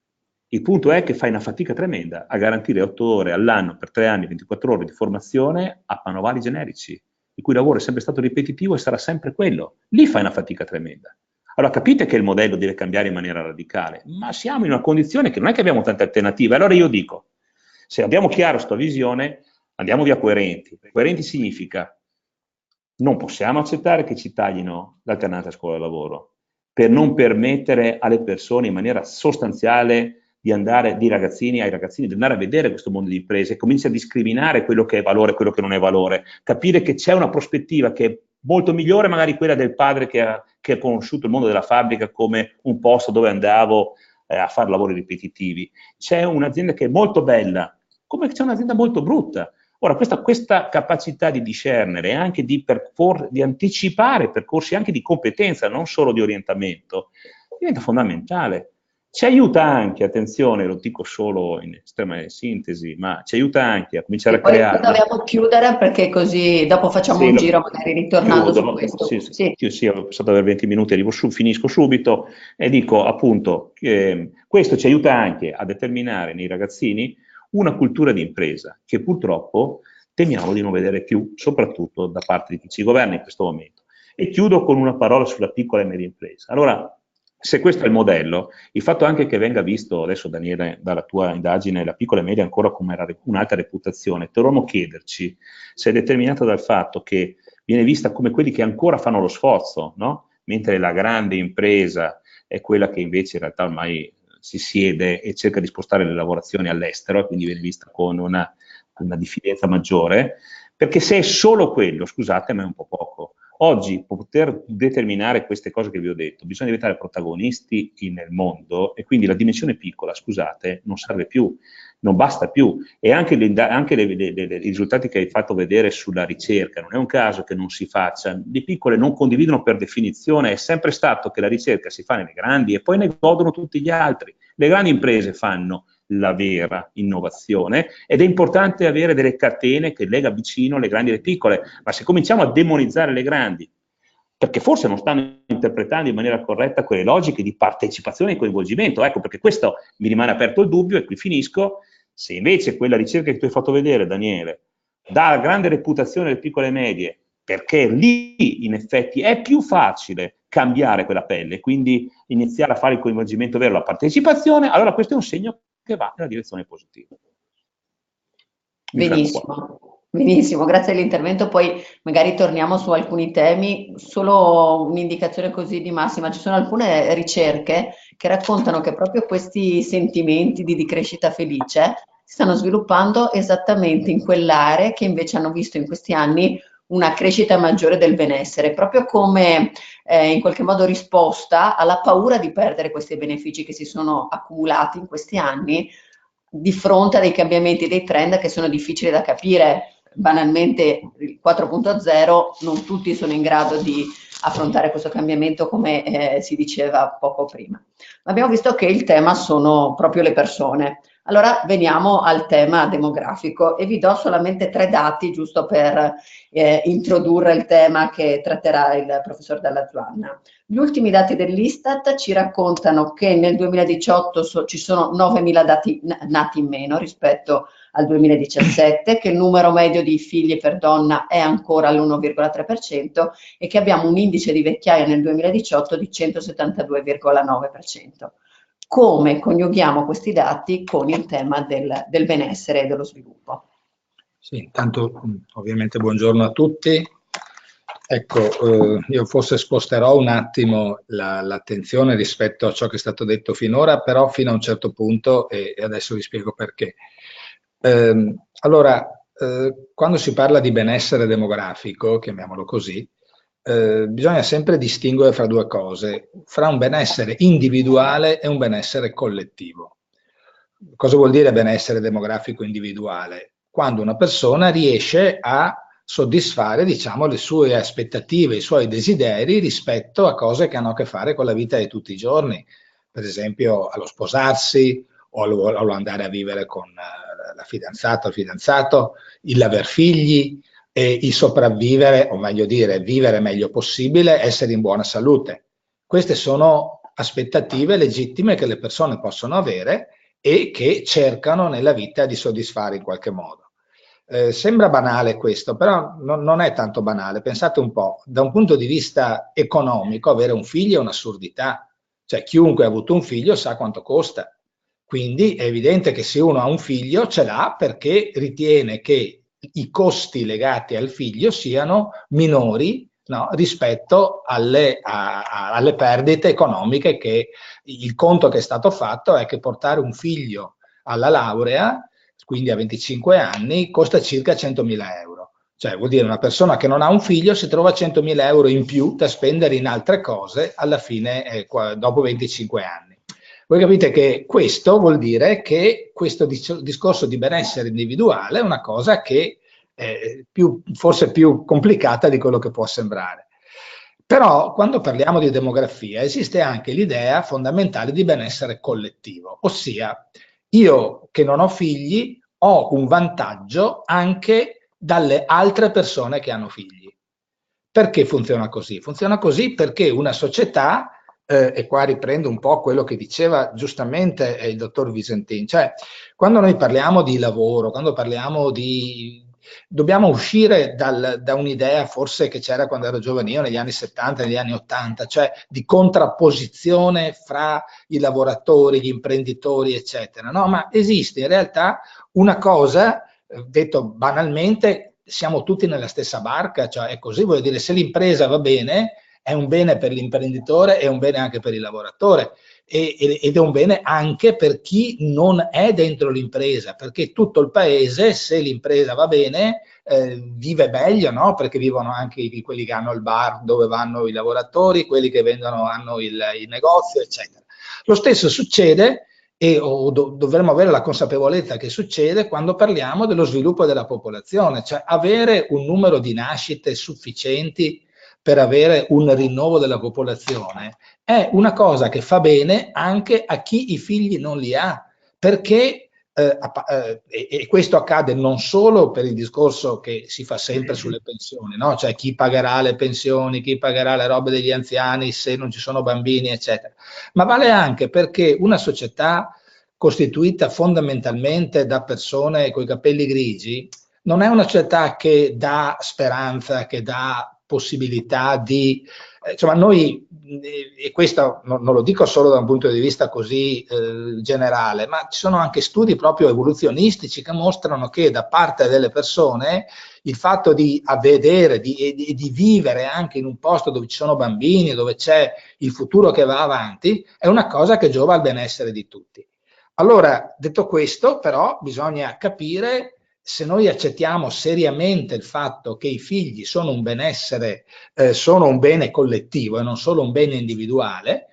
Il punto è che fai una fatica tremenda a garantire 8 ore all'anno per 3 anni, 24 ore di formazione a manovali generici, il cui lavoro è sempre stato ripetitivo e sarà sempre quello. Lì fai una fatica tremenda. Allora capite che il modello deve cambiare in maniera radicale, ma siamo in una condizione che non è che abbiamo tante alternative. Allora io dico, se abbiamo chiaro questa visione, andiamo via coerenti. Coerenti significa non possiamo accettare che ci taglino l'alternanza scuola-lavoro per non permettere alle persone in maniera sostanziale di andare, ai ragazzini, di andare a vedere questo mondo di imprese, comincia a discriminare quello che è valore e quello che non è valore, capire che c'è una prospettiva che è molto migliore magari quella del padre che ha conosciuto il mondo della fabbrica come un posto dove andavo a fare lavori ripetitivi. C'è un'azienda che è molto bella, come c'è un'azienda molto brutta. Ora, questa capacità di discernere e anche di anticipare percorsi anche di competenza, non solo di orientamento, diventa fondamentale. Ci aiuta anche, attenzione, lo dico solo in estrema sintesi, ma ci aiuta anche a cominciare a creare... Poi dobbiamo chiudere perché così dopo facciamo un giro magari ritornando su questo. Sì, ho passato per 20 minuti, finisco subito e dico appunto che questo ci aiuta anche a determinare nei ragazzini una cultura di impresa che purtroppo temiamo di non vedere più, soprattutto da parte di chi ci governa in questo momento. E chiudo con una parola sulla piccola e media impresa. Allora, se questo è il modello, il fatto anche che venga visto, adesso Daniele, dalla tua indagine, la piccola e media ancora come un'alta reputazione, dovremmo chiederci se è determinato dal fatto che viene vista come quelli che ancora fanno lo sforzo, no? Mentre la grande impresa è quella che invece in realtà ormai si siede e cerca di spostare le lavorazioni all'estero, e quindi viene vista con una diffidenza maggiore, perché se è solo quello, scusate, ma è un po' poco. Oggi, per poter determinare queste cose che vi ho detto, bisogna diventare protagonisti nel mondo e quindi la dimensione piccola, scusate, non serve più, non basta più. E anche i risultati che hai fatto vedere sulla ricerca, non è un caso che non si faccia. Le piccole non condividono per definizione, è sempre stato che la ricerca si fa nelle grandi e poi ne godono tutti gli altri. Le grandi imprese fanno la vera innovazione ed è importante avere delle catene che lega vicino le grandi e le piccole, ma se cominciamo a demonizzare le grandi, perché forse non stanno interpretando in maniera corretta quelle logiche di partecipazione e coinvolgimento, ecco perché questo mi rimane aperto il dubbio e qui finisco, se invece quella ricerca che tu hai fatto vedere, Daniele, dà la grande reputazione alle piccole e medie, perché lì in effetti è più facile cambiare quella pelle, quindi iniziare a fare il coinvolgimento vero, la partecipazione, allora questo è un segno che va nella direzione positiva. Benissimo, benissimo, grazie all'intervento. Poi magari torniamo su alcuni temi, solo un'indicazione così di massima. Ci sono alcune ricerche che raccontano che proprio questi sentimenti di crescita felice si stanno sviluppando esattamente in quell'area che invece hanno visto in questi anni una crescita maggiore del benessere, proprio come in qualche modo risposta alla paura di perdere questi benefici che si sono accumulati in questi anni di fronte a dei cambiamenti, dei trend che sono difficili da capire. Banalmente il 4.0 non tutti sono in grado di affrontare questo cambiamento come si diceva poco prima. Abbiamo visto che il tema sono proprio le persone. Allora veniamo al tema demografico e vi do solamente 3 dati giusto per introdurre il tema che tratterà il professor Dalla Zuanna. Gli ultimi dati dell'Istat ci raccontano che nel 2018 ci sono 9.000 nati in meno rispetto al 2017, che il numero medio di figli per donna è ancora all'1,3% e che abbiamo un indice di vecchiaia nel 2018 di 172,9%. Come coniughiamo questi dati con il tema del benessere e dello sviluppo? Sì, intanto ovviamente buongiorno a tutti. Ecco, io forse sposterò un attimo l'attenzione rispetto a ciò che è stato detto finora, però fino a un certo punto, e adesso vi spiego perché. Quando si parla di benessere demografico, chiamiamolo così, bisogna sempre distinguere fra due cose, fra un benessere individuale e un benessere collettivo. Cosa vuol dire benessere demografico individuale? Quando una persona riesce a soddisfare, diciamo, le sue aspettative, i suoi desideri rispetto a cose che hanno a che fare con la vita di tutti i giorni, per esempio allo sposarsi o all'andare a vivere con la fidanzata o il fidanzato, l'aver figli, il sopravvivere, o meglio dire, vivere meglio possibile, essere in buona salute. Queste sono aspettative legittime che le persone possono avere e che cercano nella vita di soddisfare in qualche modo. Sembra banale questo, però non è tanto banale. Pensate un po', da un punto di vista economico avere un figlio è un'assurdità, cioè chiunque ha avuto un figlio sa quanto costa, quindi è evidente che se uno ha un figlio ce l'ha perché ritiene che i costi legati al figlio siano minori, no, rispetto alle perdite economiche, che il conto che è stato fatto è che portare un figlio alla laurea, quindi a 25 anni, costa circa 100.000 euro. Cioè vuol dire una persona che non ha un figlio si trova 100.000 euro in più da spendere in altre cose alla fine, dopo 25 anni. Voi capite che questo vuol dire che questo discorso di benessere individuale è una cosa che è forse più complicata di quello che può sembrare. Però quando parliamo di demografia esiste anche l'idea fondamentale di benessere collettivo, ossia io che non ho figli ho un vantaggio anche dalle altre persone che hanno figli. Perché funziona così? Funziona così perché una società, e qua riprendo un po' quello che diceva giustamente il dottor Visentin, cioè quando noi parliamo di lavoro, quando parliamo di... dobbiamo uscire da un'idea forse che c'era quando ero giovane io negli anni 70, negli anni 80, cioè di contrapposizione fra i lavoratori, gli imprenditori, eccetera. No, ma esiste in realtà una cosa, detto banalmente, siamo tutti nella stessa barca, cioè è così, voglio dire, se l'impresa va bene, è un bene per l'imprenditore, è un bene anche per il lavoratore ed è un bene anche per chi non è dentro l'impresa, perché tutto il paese, se l'impresa va bene, vive meglio, no? Perché vivono anche quelli che hanno il bar dove vanno i lavoratori, quelli che hanno il negozio, eccetera. Lo stesso succede dovremmo avere la consapevolezza che succede quando parliamo dello sviluppo della popolazione, cioè avere un numero di nascite sufficienti per avere un rinnovo della popolazione è una cosa che fa bene anche a chi i figli non li ha, perché e questo accade non solo per il discorso che si fa sempre sulle pensioni, no? Cioè chi pagherà le pensioni, chi pagherà le robe degli anziani se non ci sono bambini, eccetera, ma vale anche perché una società costituita fondamentalmente da persone con i capelli grigi non è una società che dà speranza, che dà possibilità di... insomma, noi, e questo non lo dico solo da un punto di vista così generale, ma ci sono anche studi proprio evoluzionistici che mostrano che da parte delle persone il fatto di vedere, di vivere anche in un posto dove ci sono bambini, dove c'è il futuro che va avanti, è una cosa che giova al benessere di tutti. Allora, detto questo, però, bisogna capire se noi accettiamo seriamente il fatto che i figli sono un benessere, sono un bene collettivo e non solo un bene individuale,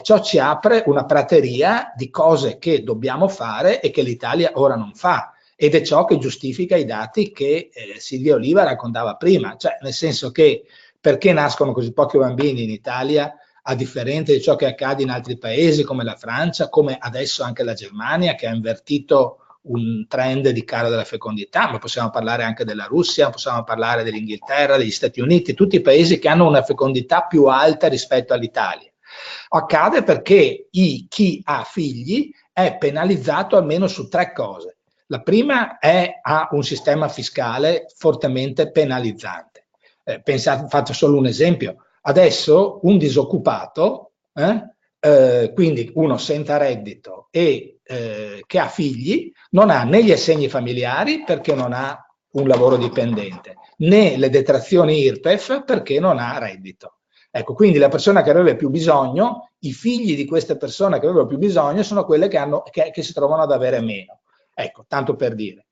ciò ci apre una prateria di cose che dobbiamo fare e che l'Italia ora non fa. Ed è ciò che giustifica i dati che Silvia Oliva raccontava prima, cioè nel senso che perché nascono così pochi bambini in Italia a differenza di ciò che accade in altri paesi come la Francia, come adesso anche la Germania, che ha invertito un trend di calo della fecondità, ma possiamo parlare anche della Russia, possiamo parlare dell'Inghilterra, degli Stati Uniti, tutti i paesi che hanno una fecondità più alta rispetto all'Italia. Accade perché chi ha figli è penalizzato almeno su 3 cose. La prima ha un sistema fiscale fortemente penalizzante. Pensate, faccio solo un esempio. Adesso un disoccupato, quindi uno senza reddito e che ha figli, non ha né gli assegni familiari perché non ha un lavoro dipendente, né le detrazioni IRPEF perché non ha reddito. Ecco, quindi la persona che aveva più bisogno, i figli di queste persone che avevano più bisogno sono quelle che si trovano ad avere meno. Ecco, tanto per dire.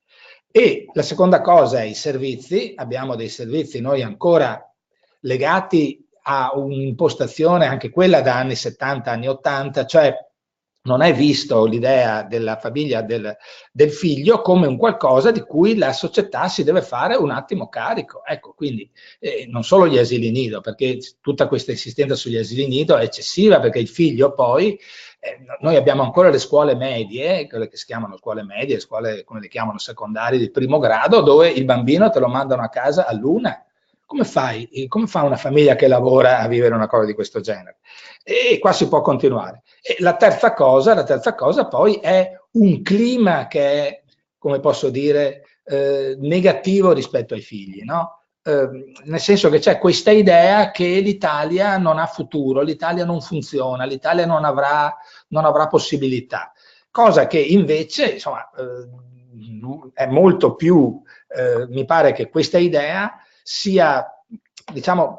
E la seconda cosa è i servizi. Abbiamo dei servizi noi ancora legati a un'impostazione, anche quella da anni 70, anni 80, cioè non è visto l'idea della famiglia del figlio come un qualcosa di cui la società si deve fare un attimo carico. Ecco, quindi non solo gli asili nido, perché tutta questa insistenza sugli asili nido è eccessiva, perché il figlio poi, noi abbiamo ancora le scuole medie, quelle che si chiamano scuole medie, scuole come le chiamano secondarie di primo grado, dove il bambino te lo mandano a casa all'1. Come fa una famiglia che lavora a vivere una cosa di questo genere? E qua si può continuare. E la terza cosa poi è un clima che è, come posso dire, negativo rispetto ai figli, no? Nel senso che c'è questa idea che l'Italia non ha futuro, l'Italia non funziona, l'Italia non avrà possibilità, cosa che invece, insomma, è molto più, mi pare che questa idea sia, diciamo,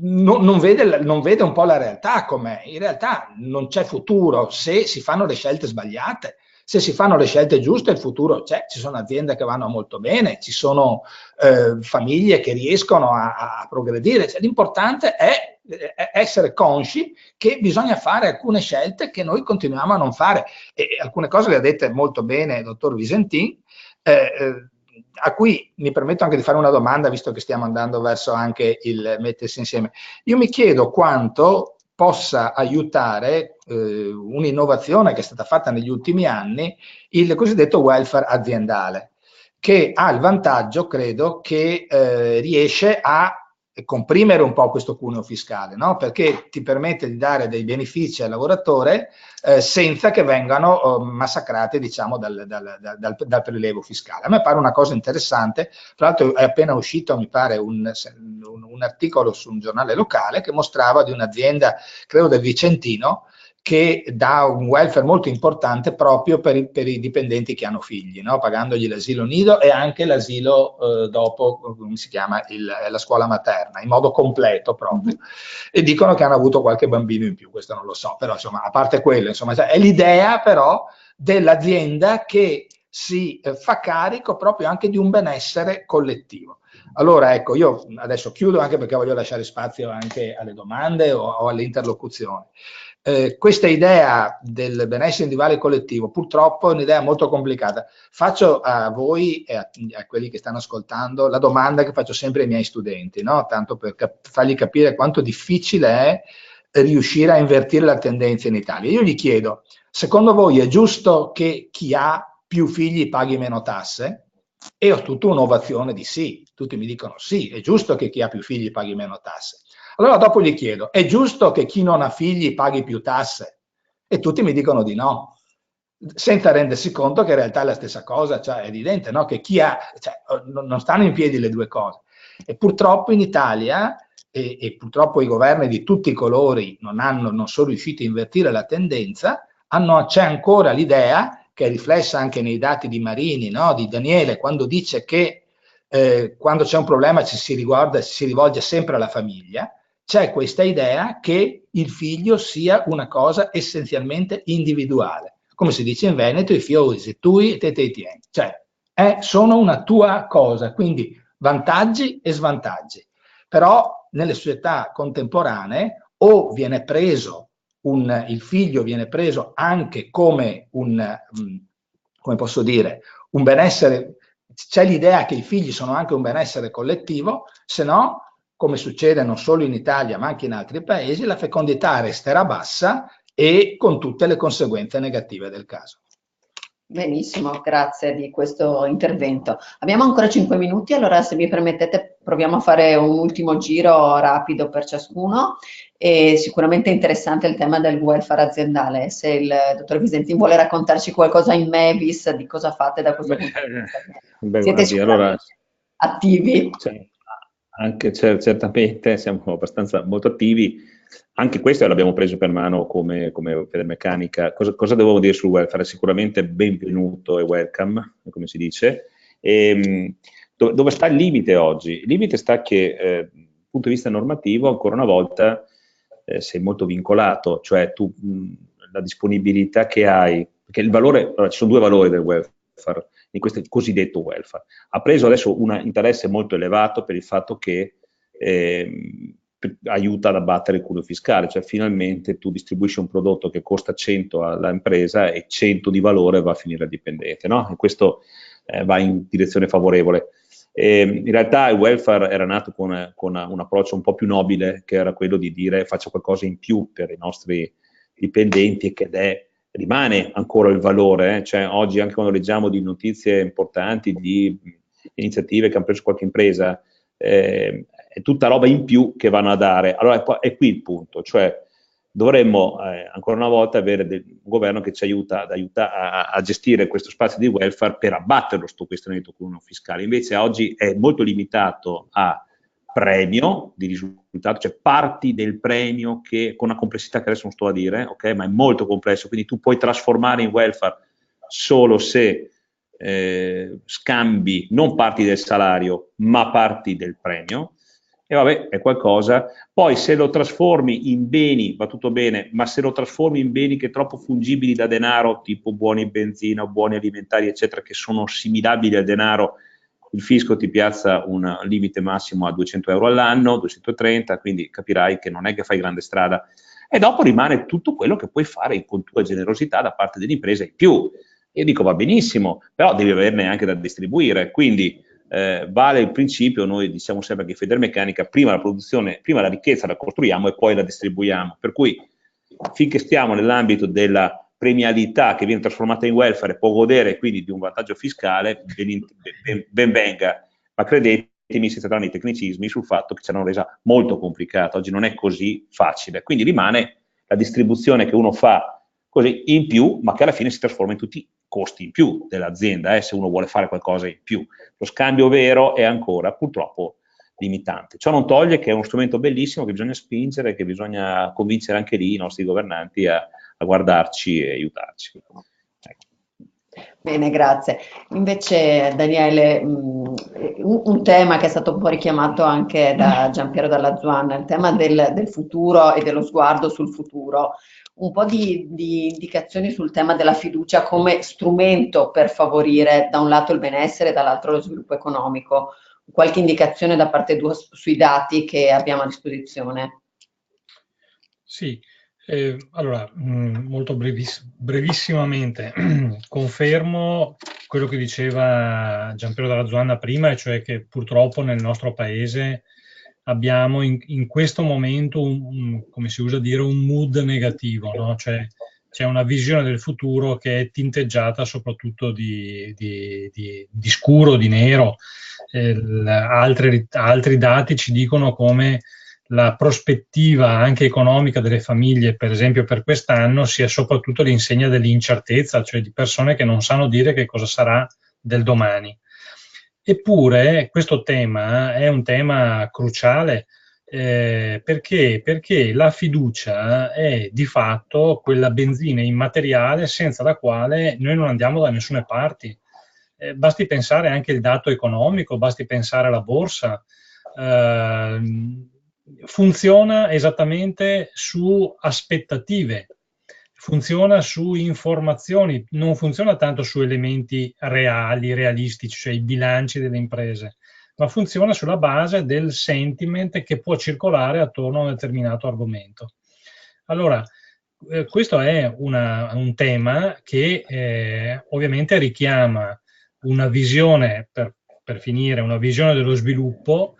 non vede un po' la realtà com'è. In realtà non c'è futuro se si fanno le scelte sbagliate. Se si fanno le scelte giuste, il futuro c'è. Ci sono aziende che vanno molto bene, ci sono famiglie che riescono a progredire. Cioè, l'importante è essere consci che bisogna fare alcune scelte che noi continuiamo a non fare. E alcune cose le ha dette molto bene il dottor Visentin, a cui mi permetto anche di fare una domanda, visto che stiamo andando verso anche il mettersi insieme. Io mi chiedo quanto possa aiutare un'innovazione che è stata fatta negli ultimi anni, il cosiddetto welfare aziendale, che ha il vantaggio, credo, che riesce a comprimere un po' questo cuneo fiscale, no? Perché ti permette di dare dei benefici al lavoratore senza che vengano massacrati, diciamo, dal prelievo fiscale. A me pare una cosa interessante. Tra l'altro è appena uscito, mi pare, un articolo su un giornale locale che mostrava di un'azienda, credo del Vicentino, che dà un welfare molto importante proprio per i dipendenti che hanno figli, no? Pagandogli l'asilo nido e anche l'asilo dopo, come si chiama, la scuola materna, in modo completo proprio. E dicono che hanno avuto qualche bambino in più, questo non lo so, però insomma, a parte quello, insomma, è l'idea però dell'azienda che si fa carico proprio anche di un benessere collettivo. Allora, ecco, io adesso chiudo anche perché voglio lasciare spazio anche alle domande o alle interlocuzioni. Questa idea del benessere individuale e collettivo purtroppo è un'idea molto complicata. Faccio a voi e a quelli che stanno ascoltando la domanda che faccio sempre ai miei studenti, no? Tanto per fargli capire quanto difficile è riuscire a invertire la tendenza in Italia. Io gli chiedo, secondo voi è giusto che chi ha più figli paghi meno tasse? E ho tutta un'ovazione di sì. Tutti mi dicono sì, è giusto che chi ha più figli paghi meno tasse. Allora dopo gli chiedo, è giusto che chi non ha figli paghi più tasse? E tutti mi dicono di no, senza rendersi conto che in realtà è la stessa cosa, cioè è evidente, no? Che chi ha, cioè, non stanno in piedi le due cose. E purtroppo in Italia, e purtroppo i governi di tutti i colori non sono riusciti a invertire la tendenza, c'è ancora l'idea, che è riflessa anche nei dati di Marini, no? Di Daniele, quando dice che quando c'è un problema si rivolge sempre alla famiglia. C'è questa idea che il figlio sia una cosa essenzialmente individuale. Come si dice in Veneto, i figli tui e te tieni. Cioè, sono una tua cosa, quindi vantaggi e svantaggi. Però nelle società contemporanee o viene preso il figlio viene preso anche come come posso dire, un benessere. C'è l'idea che i figli sono anche un benessere collettivo, se no come succede non solo in Italia ma anche in altri paesi, la fecondità resterà bassa e con tutte le conseguenze negative del caso. Benissimo, grazie di questo intervento. Abbiamo ancora 5 minuti, allora se mi permettete proviamo a fare un ultimo giro rapido per ciascuno. E sicuramente interessante il tema del welfare aziendale. Se il dottor Visentin vuole raccontarci qualcosa in Mevis di cosa fate da questo punto di vista. Beh, Siete guardi, allora, attivi. anche certamente siamo abbastanza molto attivi. Anche questo l'abbiamo preso per mano come Federmeccanica. Cosa devo dire sul welfare? Sicuramente benvenuto e welcome, come si dice. Dove sta il limite oggi? Il limite sta che, dal punto di vista normativo, ancora una volta, sei molto vincolato, cioè tu la disponibilità che hai, perché il valore, allora, ci sono due valori del welfare, di questo cosiddetto welfare. Ha preso adesso un interesse molto elevato per il fatto che aiuta ad abbattere il cuneo fiscale, cioè finalmente tu distribuisci un prodotto che costa 100 all'impresa e 100 di valore va a finire al dipendente, no? E questo va in direzione favorevole. In realtà il welfare era nato con un approccio un po' più nobile, che era quello di dire faccio qualcosa in più per i nostri dipendenti, rimane ancora il valore, cioè oggi anche quando leggiamo di notizie importanti, di iniziative che hanno preso qualche impresa, è tutta roba in più che vanno a dare. Allora è qui il punto, cioè dovremmo ancora una volta avere un governo che ci aiuta a gestire questo spazio di welfare per abbatterlo questo questionamento cuneo fiscale. Invece oggi è molto limitato a premio di risultato, cioè parti del premio che con una complessità che adesso non sto a dire, ok, ma è molto complesso, quindi tu puoi trasformare in welfare solo se scambi non parti del salario ma parti del premio. E vabbè, è qualcosa. Poi se lo trasformi in beni va tutto bene, ma se lo trasformi in beni che troppo fungibili da denaro, tipo buoni benzina, buoni alimentari, eccetera, che sono assimilabili al denaro, il fisco ti piazza un limite massimo a 200 euro all'anno, 230, quindi capirai che non è che fai grande strada. E dopo rimane tutto quello che puoi fare con tua generosità da parte dell'impresa in più. Io dico va benissimo, però devi averne anche da distribuire, quindi vale il principio, noi diciamo sempre che Federmeccanica prima la produzione, prima la ricchezza la costruiamo e poi la distribuiamo, per cui finché stiamo nell'ambito della premialità che viene trasformata in welfare e può godere quindi di un vantaggio fiscale, ben venga, ma credetemi si tratano i tecnicismi sul fatto che ci hanno resa molto complicata, oggi non è così facile, quindi rimane la distribuzione che uno fa così in più, ma che alla fine si trasforma in tutti costi in più dell'azienda, se uno vuole fare qualcosa in più. Lo scambio vero è ancora purtroppo limitante. Ciò non toglie che è uno strumento bellissimo che bisogna spingere, che bisogna convincere anche lì i nostri governanti a guardarci e aiutarci. Ecco. Bene, grazie. Invece Daniele, un tema che è stato un po' richiamato anche da Giampiero Dalla Zuanna, il tema del futuro e dello sguardo sul futuro. Un po' di indicazioni sul tema della fiducia come strumento per favorire da un lato il benessere e dall'altro lo sviluppo economico. Qualche indicazione da parte tua sui dati che abbiamo a disposizione? Sì, allora, molto brevissimamente, confermo quello che diceva Giampiero Dalla Zuanna prima, e cioè che purtroppo nel nostro paese abbiamo in questo momento, come si usa dire, un mood negativo, no? Cioè c'è una visione del futuro che è tinteggiata soprattutto di scuro, di nero. Altri dati ci dicono come la prospettiva anche economica delle famiglie, per esempio per quest'anno, sia soprattutto l'insegna dell'incertezza, cioè di persone che non sanno dire che cosa sarà del domani. Eppure questo tema è un tema cruciale, perché? Perché la fiducia è di fatto quella benzina immateriale senza la quale noi non andiamo da nessuna parte. Basti pensare anche al dato economico, basti pensare alla borsa. Funziona esattamente su aspettative, funziona su informazioni, non funziona tanto su elementi reali, realistici, cioè i bilanci delle imprese, ma funziona sulla base del sentiment che può circolare attorno a un determinato argomento. Allora, questo è un tema che ovviamente richiama una visione, per finire, una visione dello sviluppo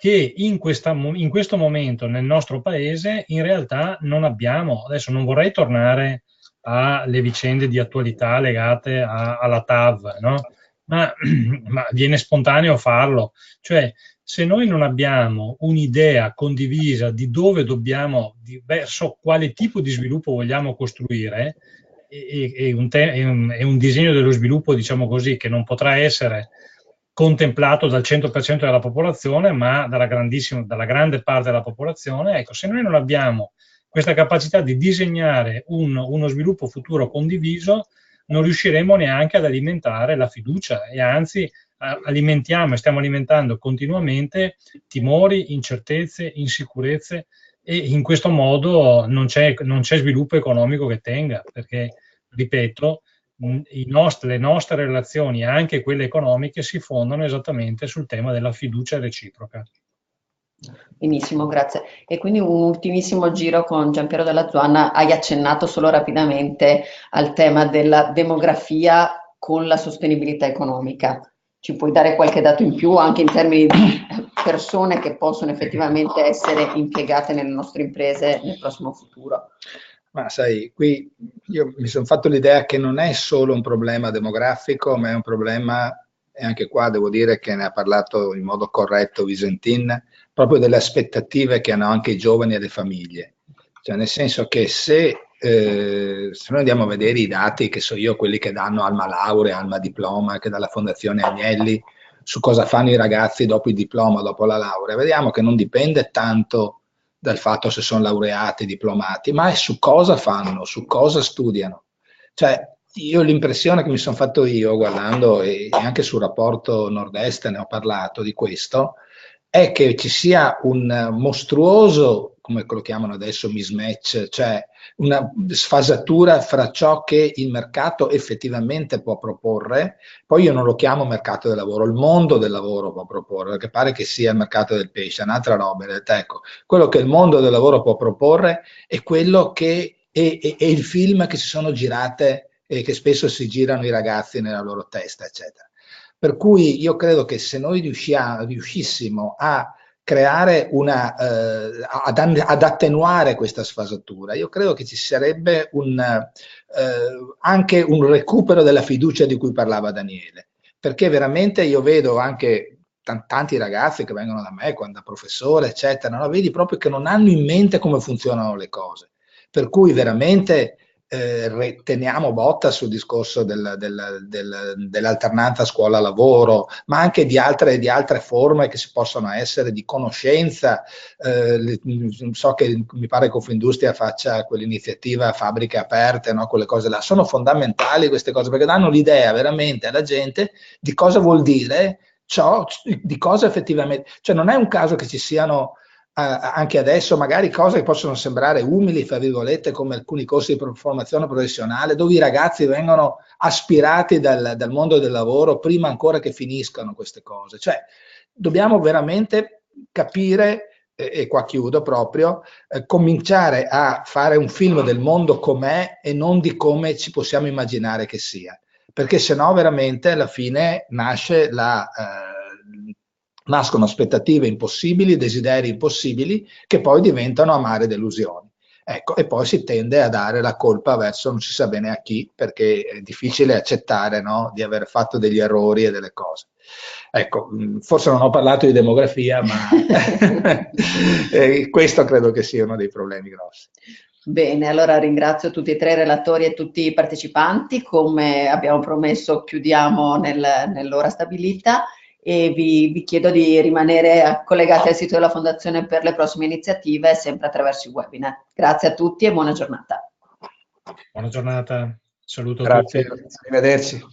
che in questo momento nel nostro paese in realtà non abbiamo. Adesso non vorrei tornare alle vicende di attualità legate alla TAV, no? Ma viene spontaneo farlo. Cioè, se noi non abbiamo un'idea condivisa di dove dobbiamo, verso quale tipo di sviluppo vogliamo costruire, e un disegno dello sviluppo, diciamo così, che non potrà essere contemplato dal 100% della popolazione, ma dalla grande parte della popolazione. Ecco, se noi non abbiamo questa capacità di disegnare uno sviluppo futuro condiviso, non riusciremo neanche ad alimentare la fiducia, e anzi alimentiamo e stiamo alimentando continuamente timori, incertezze, insicurezze, e in questo modo non c'è sviluppo economico che tenga, perché, ripeto, le nostre relazioni, anche quelle economiche, si fondano esattamente sul tema della fiducia reciproca. Benissimo, grazie. E quindi un ultimissimo giro con Giampiero Dalla Zuanna. Hai accennato solo rapidamente al tema della demografia con la sostenibilità economica. Ci puoi dare qualche dato in più anche in termini di persone che possono effettivamente essere impiegate nelle nostre imprese nel prossimo futuro? Ma sai, qui io mi sono fatto l'idea che non è solo un problema demografico, ma è un problema, e anche qua devo dire che ne ha parlato in modo corretto Visentin, proprio delle aspettative che hanno anche i giovani e le famiglie. Cioè, nel senso che se noi andiamo a vedere i dati, che so io, quelli che danno Alma Laurea, Alma Diploma, che dalla Fondazione Agnelli, su cosa fanno i ragazzi dopo il diploma, dopo la laurea, vediamo che non dipende tanto dal fatto se sono laureati, diplomati, ma è su cosa fanno, su cosa studiano. Cioè, io l'impressione che mi sono fatto io guardando, e anche sul rapporto Nord-Est ne ho parlato di questo, è che ci sia un mostruoso, come lo chiamano adesso, mismatch, cioè una sfasatura fra ciò che il mercato effettivamente può proporre. Poi io non lo chiamo mercato del lavoro, il mondo del lavoro può proporre, perché pare che sia il mercato del pesce, è un'altra roba. Ecco, quello che il mondo del lavoro può proporre è quello che è il film che si sono girate e che spesso si girano i ragazzi nella loro testa, eccetera. Per cui io credo che se noi riuscissimo a creare ad attenuare questa sfasatura, io credo che ci sarebbe anche un recupero della fiducia di cui parlava Daniele, perché veramente io vedo anche tanti ragazzi che vengono da me, da professore, eccetera, no? Vedi proprio che non hanno in mente come funzionano le cose, per cui veramente teniamo botta sul discorso dell'alternanza scuola-lavoro, ma anche di altre forme che si possono essere di conoscenza. So che mi pare che Confindustria faccia quell'iniziativa Fabbriche Aperte, no? Quelle cose là sono fondamentali, queste cose, perché danno l'idea veramente alla gente di cosa vuol dire ciò, di cosa effettivamente, cioè non è un caso che ci siano anche adesso magari cose che possono sembrare umili, fra virgolette, come alcuni corsi di formazione professionale, dove i ragazzi vengono aspirati dal mondo del lavoro prima ancora che finiscano queste cose. Cioè, dobbiamo veramente capire, e qua chiudo proprio, cominciare a fare un film del mondo com'è e non di come ci possiamo immaginare che sia. Perché sennò veramente alla fine nascono aspettative impossibili, desideri impossibili, che poi diventano amare delusioni. Ecco, e poi si tende a dare la colpa verso non si sa bene a chi, perché è difficile accettare, no, di aver fatto degli errori e delle cose. Ecco, forse non ho parlato di demografia, ma questo credo che sia uno dei problemi grossi. Bene, allora ringrazio tutti e tre i relatori e tutti i partecipanti. Come abbiamo promesso, chiudiamo nell'ora stabilita e vi chiedo di rimanere collegati al sito della Fondazione per le prossime iniziative, sempre attraverso i webinar. Grazie a tutti e buona giornata. Buona giornata, saluto a Grazie, tutti. arrivederci.